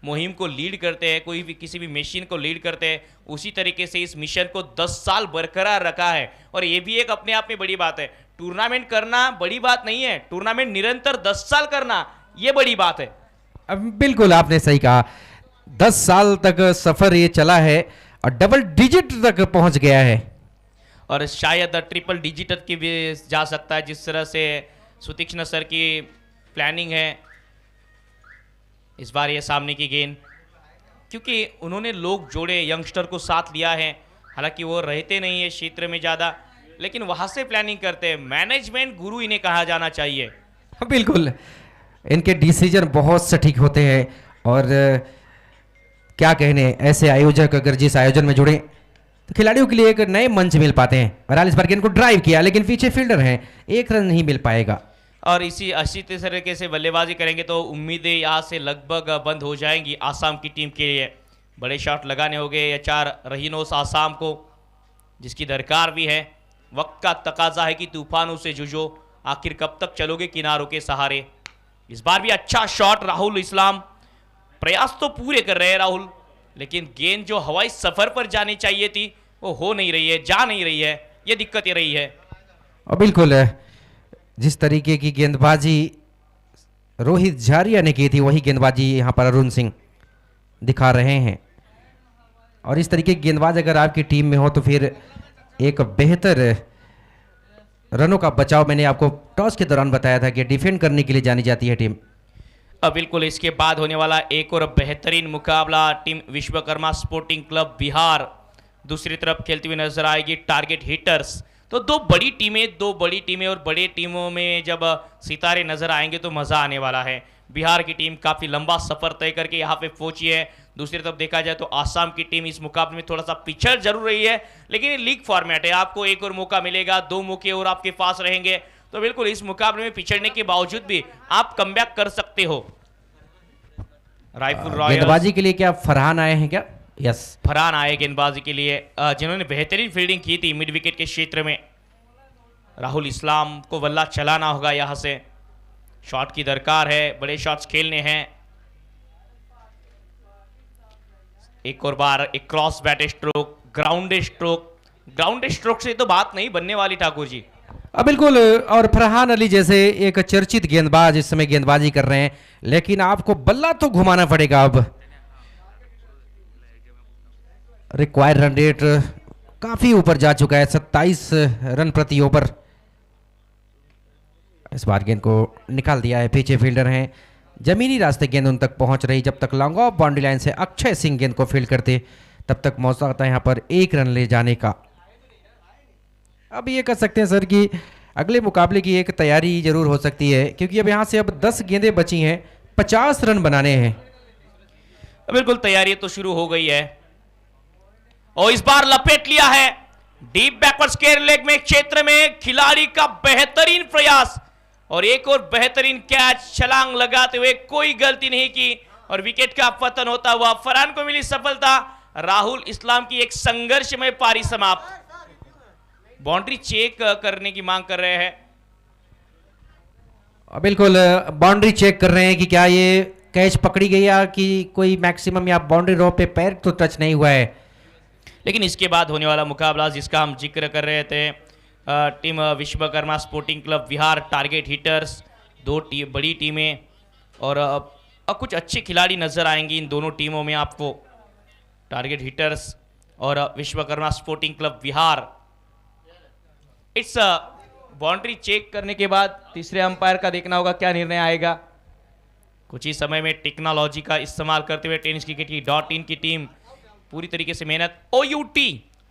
मुहिम को लीड करते हैं, कोई भी किसी भी मिशन को लीड करते हैं, उसी तरीके से इस मिशन को 10 साल बरकरार रखा है। और ये भी एक अपने आप में बड़ी बात है। टूर्नामेंट करना बड़ी बात नहीं है, टूर्नामेंट निरंतर 10 साल करना ये बड़ी बात है। अब बिल्कुल आपने सही कहा। 10 साल तक सफर ये चला है और डबल डिजिट तक पहुंच गया है। और शायद ट्रिपल डिजिट की भी जा सकता है, जिस तरह से सुतीक्ष्ण सर की प्लानिंग है। इस बार ये सामने की गेंद, क्योंकि उन्होंने लोग जोड़े, यंगस्टर को साथ लिया है। हालांकि वो रहते नहीं है क्षेत्र में ज़्यादा, लेकिन वहाँ से प्लानिंग करते हैं। मैनेजमेंट गुरु इन्हें कहा जाना चाहिए। बिल्कुल, इनके डिसीजन बहुत सटीक होते हैं। और क्या कहने, ऐसे आयोजक अगर जिस आयोजन में जुड़े तो खिलाड़ियों के लिए एक नए मंच मिल पाते हैं। बहरहाल इस बार गेंद को ड्राइव किया, लेकिन पीछे फील्डर हैं, एक रन नहीं मिल पाएगा। और इसी अच्छी तरीके से बल्लेबाजी करेंगे तो उम्मीदें यहाँ से लगभग बंद हो जाएंगी आसाम की टीम के लिए। बड़े शॉट लगाने होंगे या 4 रहीनोस आसाम को, जिसकी दरकार भी है। वक्त का तकाजा है कि तूफानों से जूझो, आखिर कब तक चलोगे किनारों के सहारे। इस बार भी अच्छा शॉट राहुल इस्लाम। प्रयास तो पूरे कर रहे हैं राहुल, लेकिन गेंद जो हवाई सफर पर जानी चाहिए थी वो हो नहीं रही है, जा नहीं रही है। ये दिक्कत ये रही है। और बिल्कुल जिस तरीके की गेंदबाजी रोहित झारिया ने की थी, वही गेंदबाजी यहाँ पर अरुण सिंह दिखा रहे हैं। और इस तरीके की गेंदबाज अगर आपकी टीम में हो तो फिर एक बेहतर रनों का बचाव, मैंने आपको टॉस के दौरान बताया था कि डिफेंड करने के लिए जानी जाती है टीम। अब बिल्कुल इसके बाद होने वाला एक और बेहतरीन मुकाबला, team Vishwakarma sporting club Bihar दूसरी तरफ खेलती हुई नजर आएगी, टारगेट हिटर्स। तो दो बड़ी टीमें और बड़े टीमों में जब सितारे नजर आएंगे तो मजा आने वाला है। बिहार की टीम काफी लंबा सफर तय करके यहाँ पे पहुंची है। दूसरी तरफ देखा जाए तो आसाम की टीम इस मुकाबले में थोड़ा सा पिछड़ जरूर रही है, लेकिन ये लीग फॉर्मेट है, आपको एक और मौका मिलेगा, 2 मौके और आपके पास रहेंगे। तो बिल्कुल इस मुकाबले में पिछड़ने के बावजूद भी आप कमबैक कर सकते हो। रायपुर रॉयल्स गेंदबाजी के लिए क्या फरहान आए हैं क्या? यस, फरहान आए गेंदबाजी के लिए, जिन्होंने बेहतरीन फील्डिंग की थी मिड विकेट के क्षेत्र में। राहुल इस्लाम को बल्ला चलाना होगा, यहां से शॉट की दरकार है, बड़े शॉट्स खेलने हैं। एक और बार एक cross bat stroke, ground stroke से तो बात नहीं बनने वाली ठाकुर जी। बिल्कुल। और फरहान अली जैसे एक चर्चित गेंदबाज इस समय गेंदबाजी कर रहे हैं, लेकिन आपको बल्ला तो घुमाना पड़ेगा। अब रिक्वायर्ड रन रेट काफी ऊपर जा चुका है, 27 रन प्रति ओवर। इस बार गेंद को निकाल दिया है, पीछे फील्डर हैं, जमीनी रास्ते गेंद उन तक पहुंच रही। जब तक लॉन्ग ऑफ बाउंड्री लाइन से अक्षय सिंह गेंद को फील्ड करते, तब तक मौका आता है यहाँ पर 1 रन ले जाने का। अब ये कह सकते हैं सर कि अगले मुकाबले की एक तैयारी जरूर हो सकती है, क्योंकि अब यहाँ से अब 10 गेंदें बची हैं, 50 रन बनाने हैं। बिल्कुल तैयारी तो शुरू हो गई है और इस बार लपेट लिया है डीप बैकवर्ड स्क्वायर लेग में, क्षेत्र में खिलाड़ी का बेहतरीन प्रयास और एक और बेहतरीन कैच, छलांग लगाते हुए, कोई गलती नहीं की और विकेट का पतन होता हुआ फरहान को मिली सफलता। राहुल इस्लाम की एक संघर्षमय पारी समाप्त। बाउंड्री चेक करने की मांग कर रहे हैं। बिल्कुल बाउंड्री चेक कर रहे हैं कि क्या ये कैच पकड़ी गई या कि कोई मैक्सिमम या बाउंड्री रो पे पैर तो टच नहीं हुआ है। लेकिन इसके बाद होने वाला मुकाबला जिसका हम जिक्र कर रहे थे, टीम विश्वकर्मा स्पोर्टिंग क्लब विहार टारगेट हिटर्स, दो बड़ी टीमें और कुछ अच्छे खिलाड़ी नजर आएंगे इन दोनों टीमों में आपको। टारगेट हिटर्स और Vishwakarma sporting club Vihar. It's boundary check करने के बाद तीसरे अंपायर का देखना होगा क्या निर्णय आएगा। कुछ ही समय में टेक्नोलॉजी का इस्तेमाल करते हुए टेनिस क्रिकेट की .in की टीम पूरी तरीके से मेहनत। OUT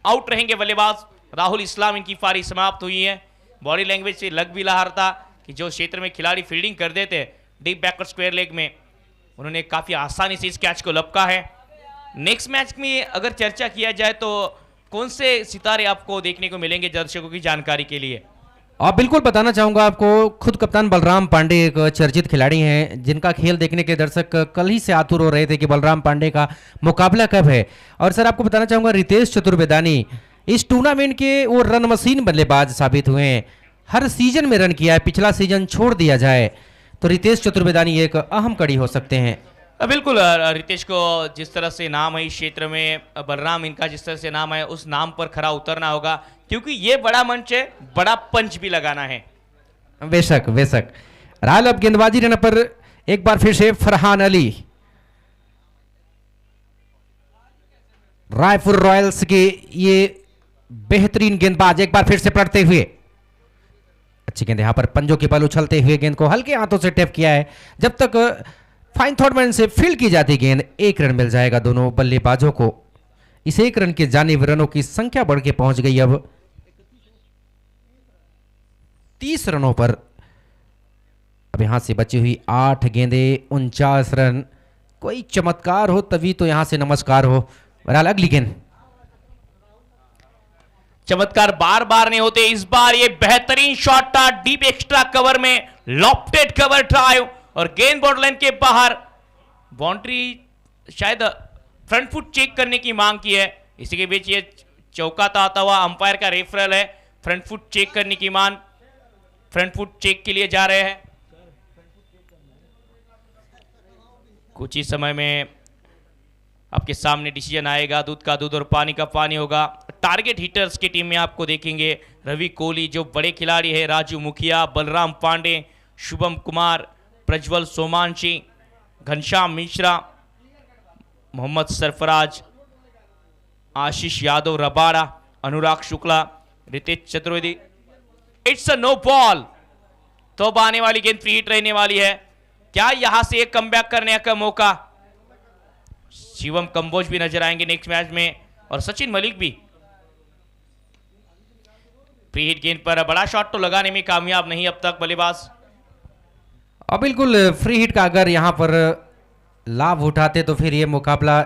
आउट रहेंगे बल्लेबाज राहुल इस्लाम, इनकी पारी समाप्त हुई है। बॉडी लैंग्वेज से लग भी रहा था कि जो क्षेत्र में खिलाड़ी फील्डिंग कर देते डीप बैकवर्ड स्क्वायर लेग में, उन्होंने काफी आसानी से इस कैच को लपका है। नेक्स्ट मैच में अगर चर्चा किया जाए तो कौन से सितारे आपको देखने को मिलेंगे दर्शकों की जानकारी के लिए? और बिल्कुल बताना चाहूंगा आपको, खुद कप्तान बलराम पांडे एक चर्चित खिलाड़ी हैं जिनका खेल देखने के दर्शक कल ही से आतुर हो रहे थे कि बलराम पांडे का मुकाबला कब है। और सर आपको बताना चाहूंगा रितेश चतुर्वेदानी इस टूर्नामेंट के वो रन मशीन बल्लेबाज साबित हुए हैं। हर सीजन में रन किया है, पिछला सीजन छोड़ दिया जाए तो रितेश चतुर्वेदानी एक अहम कड़ी हो सकते हैं। बिल्कुल, रितेश को जिस तरह से नाम है इस क्षेत्र में, बलराम इनका जिस तरह से नाम है उस नाम पर खरा उतरना होगा, क्योंकि ये बड़ा मंच है, बड़ा पंच भी लगाना है। बेशक बेशक। राहुल अब गेंदबाजी रहने पर एक बार फिर से फरहान अली, रायपुर रॉयल्स के ये बेहतरीन गेंदबाज एक बार फिर से पलटते हुए, अच्छी गेंद यहां पर पंजों के बल उछलते हुए गेंद को हल्के हाथों से टैप किया है। जब तक फाइन थॉर्डमैन से फील्ड की जाती गेंद, एक रन मिल जाएगा दोनों बल्लेबाजों को। इस एक रन के जानिब रनों की संख्या बढ़ के पहुंच गई अब 30 रनों पर। अब यहां से बची हुई 8 गेंदें, 49 रन। कोई चमत्कार हो तभी तो यहां से नमस्कार हो। बहरहाल अगली गेंद। चमत्कार बार बार नहीं होते, इस बार ये बेहतरीन शॉट था डीप एक्स्ट्रा कवर में, लॉफ्टेड कवर ड्राइव और गेंद बॉर्डर लाइन के बाहर। बाउंड्री शायद फ्रंट फुट चेक करने की मांग की है, इसी के बीच ये चौका आता हुआ अंपायर का रेफरल है। फ्रंट फुट चेक करने की मांग, फ्रंट फुट चेक के लिए जा रहे हैं। कुछ ही समय में आपके सामने डिसीजन आएगा, दूध का दूध और पानी का पानी होगा। टारगेट हिटर्स की टीम में आपको देखेंगे रवि कोहली जो बड़े खिलाड़ी है, Raju Mukhiya, Balram Pande, Shubham Kumar, Prajwal Somanshi, Ghanshyam Mishra, Mohammad Sarfaraz, Ashish Yadav Rabada, Anurag Shukla, Ritesh Chaturvedi. It's a no ball. तो अब आने वाली गेंद फ्री हिट रहने वाली है। क्या यहां से एक कमबैक करने का मौका? शिवम कंबोज भी नजर आएंगे नेक्स्ट मैच में और सचिन मलिक भी। फ्री हिट गेंद पर बड़ा शॉट तो लगाने में कामयाब नहीं अब तक बल्लेबाज। और बिल्कुल फ्री हिट का अगर यहां पर लाभ उठाते तो फिर ये मुकाबला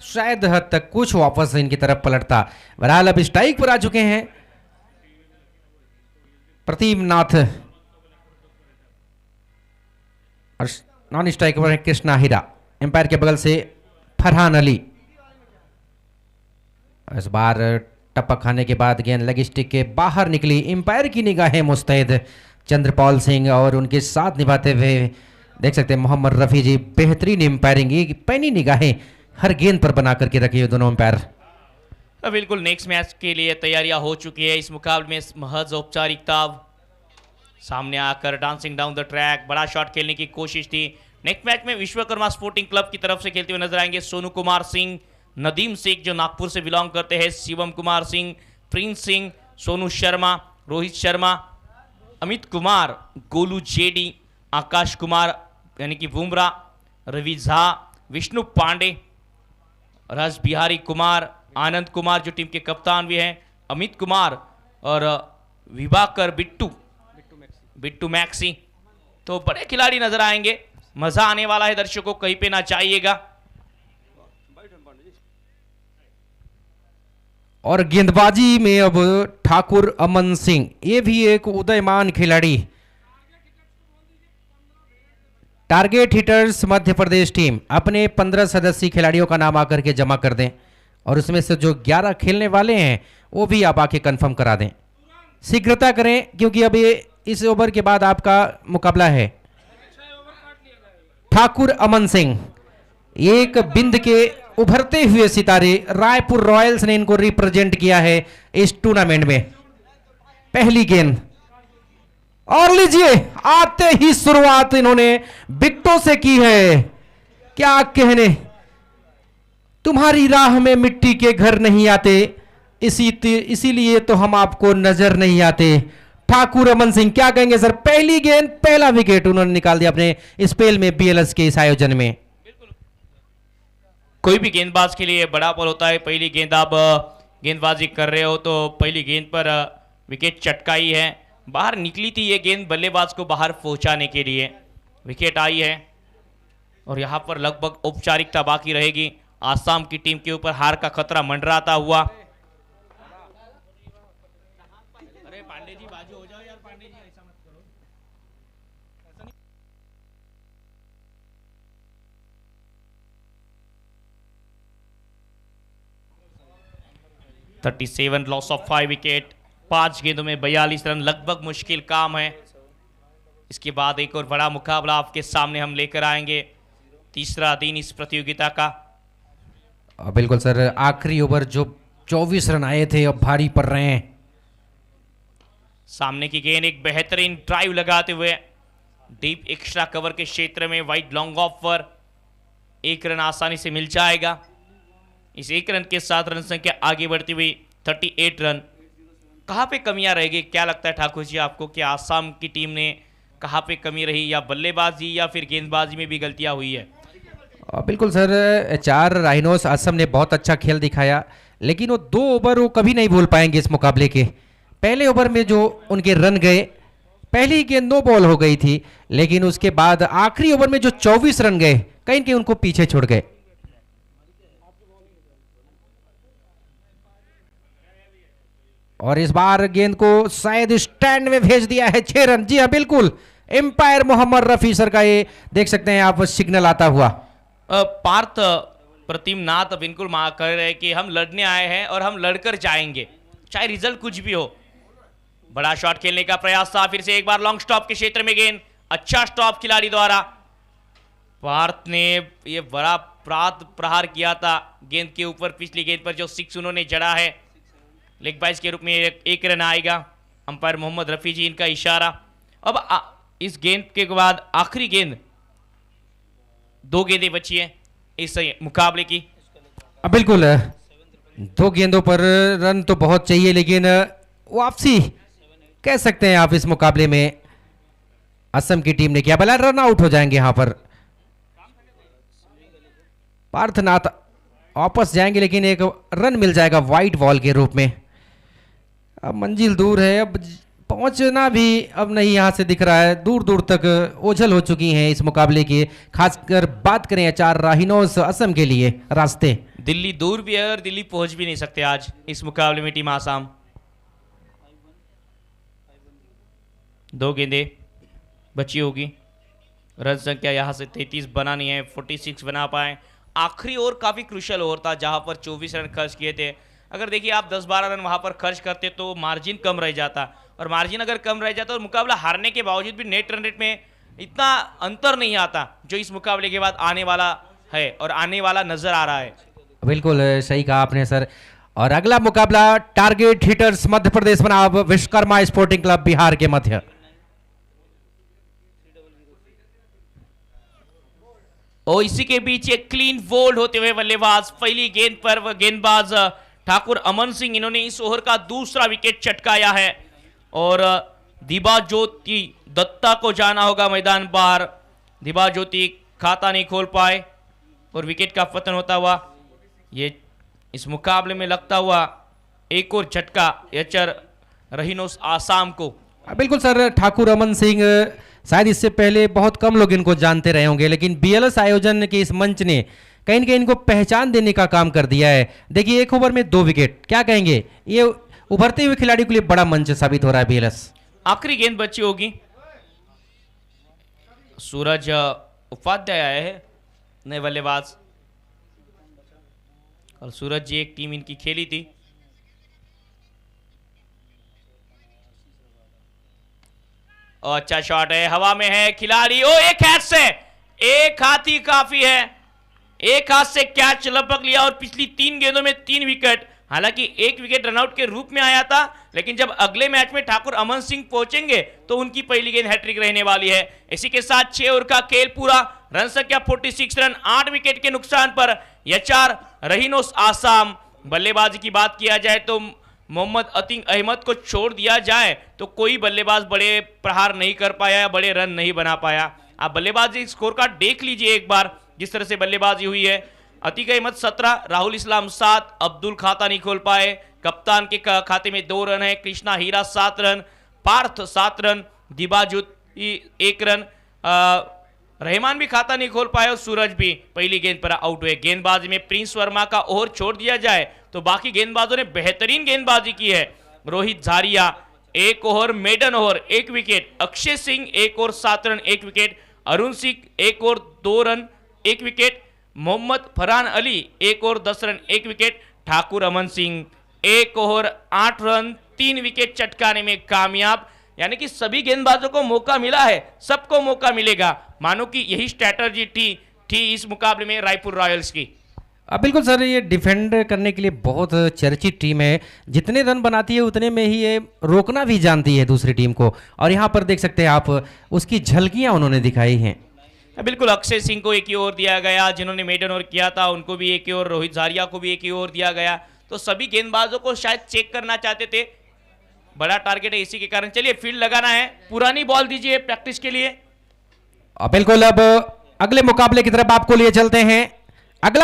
शायद हद तक कुछ वापस इनकी तरफ पलटता। बहरहाल अब स्ट्राइक पर आ चुके हैं प्रतीम नाथ और नॉन स्ट्राइक पर है कृष्णा हीरा। एम्पायर के बगल से फरहान अली। इस बार टपक खाने के बाद गेंद लेग स्टिक के बाहर निकली। एम्पायर की निगाहें मुस्तैद चंद्रपाल सिंह और उनके साथ निभाते हुए देख सकते हैं मोहम्मद रफी जी। बेहतरीन एम्पायरिंग, पैनी निगाहें हर गेंद पर बना करके रखी है दोनों एम्पायर। बिल्कुल नेक्स्ट मैच के लिए तैयारियां हो चुकी है। इस मुकाबले में महज औपचारिकता, सामने आकर डांसिंग डाउन द ट्रैक, बड़ा शॉट खेलने की कोशिश थी। नेक्स्ट मैच में विश्वकर्मा स्पोर्टिंग क्लब की तरफ से खेलते हुए नजर आएंगे सोनू कुमार सिंह, नदीम शेख जो नागपुर से बिलोंग करते हैं, शिवम कुमार सिंह, प्रिंस सिंह, सोनू शर्मा, रोहित शर्मा, अमित कुमार, गोलू जेडी, आकाश कुमार यानी कि बुमराह, रवि झा, विष्णु पांडे, राज बिहारी कुमार, आनंद कुमार जो टीम के कप्तान भी हैं, अमित कुमार और विभाकर बिट्टू मैक्सी। तो बड़े खिलाड़ी नजर आएंगे, मजा आने वाला है दर्शकों, कहीं पे ना चाहिएगा। और गेंदबाजी में अब ठाकुर अमन सिंह, ये भी एक उदयमान खिलाड़ी। Target hitters Madhya Pradesh team अपने 15 सदस्यीय खिलाड़ियों का नाम आकर के जमा कर दें और उसमें से जो 11 खेलने वाले हैं वो भी आप आके कंफर्म करा दें। शीघ्रता करें क्योंकि अभी इस ओवर के बाद आपका मुकाबला है। ठाकुर अमन सिंह, एक बिंद के उभरते हुए सितारे, रायपुर रॉयल्स ने इनको रिप्रेजेंट किया है इस टूर्नामेंट में। पहली गेंद और लीजिए, आते ही शुरुआत इन्होंने विकेटों से की है। क्या कहने, तुम्हारी राह में मिट्टी के घर नहीं आते, इसीलिए तो हम आपको नजर नहीं आते। ठाकुर अमन सिंह, क्या कहेंगे सर? पहली गेंद पहला विकेट उन्होंने निकाल दिया अपने स्पेल में, बीएलएस के इस आयोजन में। कोई भी गेंदबाज के लिए बड़ा पल होता है। पहली गेंद आप गेंदबाजी कर रहे हो तो पहली गेंद पर विकेट चटकाई है, बाहर निकली थी ये गेंद बल्लेबाज को बाहर पहुंचाने के लिए। विकेट आई है और यहां पर लगभग औपचारिकता बाकी रहेगी। आसाम की टीम के ऊपर हार का खतरा मंडराता हुआ। अरे पांडे जी बाजू हो जाओ यार, पांडे जी ऐसा मत करो। 37 लॉस ऑफ 5 विकेट, 5 गेंदों में 42 रन, लगभग मुश्किल काम है। इसके बाद एक और बड़ा मुकाबला आपके सामने हम लेकर आएंगे, तीसरा दिन इस प्रतियोगिता का। बिल्कुल सर, आखिरी ओवर जो 24 रन आए थे अब भारी पड़ रहे हैं। सामने की गेंद एक बेहतरीन ड्राइव लगाते हुए डीप एक्स्ट्रा कवर के क्षेत्र में वाइड लॉन्ग ऑफ पर 1 रन आसानी से मिल जाएगा। इस 1 रन के साथ रन संख्या आगे बढ़ती हुई 38 रन। कहां पे कमियां रहेगी, क्या लगता है ठाकुर जी आपको कि आसाम की टीम ने कहां पे कमी रही, या बल्लेबाजी या फिर गेंदबाजी में भी गलतियां हुई है? बिल्कुल सर, 4 राइनोस असम ने बहुत अच्छा खेल दिखाया, लेकिन वो 2 ओवर वो कभी नहीं भूल पाएंगे इस मुकाबले के। पहले ओवर में जो उनके रन गए, पहली गेंद 9 बॉल हो गई थी, लेकिन उसके बाद आखिरी ओवर में जो 24 रन गए कहीं कहीं उनको पीछे छोड़ गए। और इस बार गेंद को शायद स्टैंड में भेज दिया है, 6 रन। जी हाँ बिल्कुल, एम्पायर मोहम्मद रफी सर का ये देख सकते हैं आप सिग्नल आता हुआ। पार्थ प्रतिम नाथ बिल्कुल कह रहे हैं कि हम लड़ने आए हैं और हम लड़कर जाएंगे, चाहे रिजल्ट कुछ भी हो। बड़ा शॉट खेलने का प्रयास था, फिर से एक बार लॉन्ग स्टॉप के क्षेत्र में गेंद, अच्छा स्टॉप खिलाड़ी द्वारा। पार्थ ने ये बड़ा प्रहार किया था गेंद के ऊपर, पिछली गेंद पर जो 6 उन्होंने जड़ा है। लेग बाइस के रूप में 1 रन आएगा। अंपायर मोहम्मद रफी जी इनका इशारा। अब इस गेंद के बाद आखिरी गेंद, 2 गेंदें बची हैं इस मुकाबले की। बिल्कुल, 2 गेंदों पर रन तो बहुत चाहिए, लेकिन वापसी कह सकते हैं आप इस मुकाबले में असम की टीम ने किया। भला रन आउट हो जाएंगे यहां पर, पार्थनाथ वापस जाएंगे, लेकिन एक रन मिल जाएगा वाइट बॉल के रूप में। अब मंजिल दूर है, अब पहुंचना भी अब नहीं यहां से दिख रहा है, दूर दूर तक ओझल हो चुकी हैं इस मुकाबले की। खासकर बात करें 4 राहिनोस असम के लिए रास्ते, दिल्ली दूर भी है और दिल्ली पहुंच भी नहीं सकते आज इस मुकाबले में टीम आसाम। 2 गेंदें बची होगी, रन संख्या यहां से 33 बनानी है, 46 बना पाए। आखिरी ओवर काफी क्रूशियल ओवर था जहां पर 24 रन खर्च किए थे। अगर देखिए आप 10-12 रन वहां पर खर्च करते तो मार्जिन कम रह जाता, और मार्जिन अगर कम रह जाता और मुकाबला हारने के बावजूद भी नेट रन रेट में इतना अंतर नहीं आता जो इस मुकाबले के बाद आने वाला है और आने वाला नजर आ रहा है। बिल्कुल सही कहा आपने सर। और अगला मुकाबला टारगेट हिटर्स मध्य प्रदेश बनाम विश्वकर्मा स्पोर्टिंग क्लब बिहार के मध्य। और इसी के बीच एक क्लीन बोल्ड होते हुए बल्लेबाज, पहली गेंद पर वह गेंदबाज ठाकुर अमन सिंह, इन्होंने इस ओवर का दूसरा विकेट चटकाया है। और दिबा ज्योति दत्ता को जाना होगा मैदान बाहर, दिबा ज्योति खाता नहीं खोल पाए और विकेट का पतन होता हुआ ये इस मुकाबले में लगता हुआ एक और झटका एचर रहीनोस आसाम को। बिल्कुल सर, ठाकुर अमन सिंह शायद इससे पहले बहुत कम लोग इनको जानते रहे होंगे, लेकिन बीएलएस आयोजन के इस मंच ने कहीं न कहीं इनको पहचान देने का काम कर दिया है। देखिए 1 ओवर में 2 विकेट, क्या कहेंगे, ये उभरते हुए खिलाड़ी के लिए बड़ा मंच साबित हो रहा है बीएलएस। आखिरी गेंद बची होगी, सूरज उपाध्याय आए हैं नए बल्लेबाज। और सूरज जी एक टीम इनकी खेली थी। और अच्छा शॉट है, हवा में है खिलाड़ी, ओ एक हाथ से, एक हाथ ही काफी है, एक हाथ से कैच लपक लिया और पिछली 3 गेंदों में 3 विकेट। हालांकि 1 विकेट रनआउट के रूप में आया था, लेकिन जब अगले मैच में ठाकुर अमन सिंह पहुंचेंगे तो उनकी पहली गेंद हैट्रिक रहने वाली है। इसी के साथ 6 ओवर का खेल पूरा, रन संख्या 46 रन, 8 विकेट के नुकसान पर यचार रहीनोस आसाम। बल्लेबाजी की बात किया जाए तो मोहम्मद अतीक अहमद को छोड़ दिया जाए तो कोई बल्लेबाज बड़े प्रहार नहीं कर पाया, बड़े रन नहीं बना पाया। आप बल्लेबाजी स्कोर कार्ड देख लीजिए एक बार, जिस तरह से बल्लेबाजी हुई है। अतीक अहमद 17, राहुल इस्लाम 7, अब्दुल खाता नहीं खोल पाए, कप्तान के खाते में 2 रन है, Krishna Hira 7 run, Parth 7 run, Dibajut 1 run, Rehman भी खाता नहीं खोल पाए और सूरज भी पहली गेंद पर आउट हुए। गेंदबाजी में प्रिंस वर्मा का ओवर छोड़ दिया जाए तो बाकी गेंदबाजों ने बेहतरीन गेंदबाजी की है। Rohit Jhariya 1 over maiden over 1 wicket, Akshay Singh 1 over 7 run 1 wicket, Arun Singh 1 over 2 run 1 wicket, Mohammad Farhan Ali 1 over 10 run 1 wicket, Thakur Aman Singh 1 over 8 run 3 wicket चटकाने में कामयाब। यानी कि सभी गेंदबाजों को मौका मिला है, सबको मौका मिलेगा। मानो कि यही स्ट्रैटेजी थी इस मुकाबले में रायपुर रॉयल्स की। बिल्कुल सर, ये डिफेंड करने के लिए बहुत चर्चित टीम है। जितने रन बनाती है उतने में ही ये रोकना भी जानती है दूसरी टीम को, और यहाँ पर देख सकते हैं आप उसकी झलकियाँ उन्होंने दिखाई हैं। बिल्कुल, अक्षय सिंह को 1 ही ओवर दिया गया, जिन्होंने मेडन ओवर किया था उनको भी 1 ही ओवर, रोहित झारिया को भी 1 ही ओवर दिया गया। तो सभी गेंदबाजों को शायद चेक करना चाहते थे, बड़ा टारगेट है इसी के कारण। चलिए फील्ड लगाना है, पुरानी बॉल दीजिए प्रैक्टिस के लिए। बिल्कुल, अब अगले मुकाबले की तरफ आपको लिए चलते हैं। अगला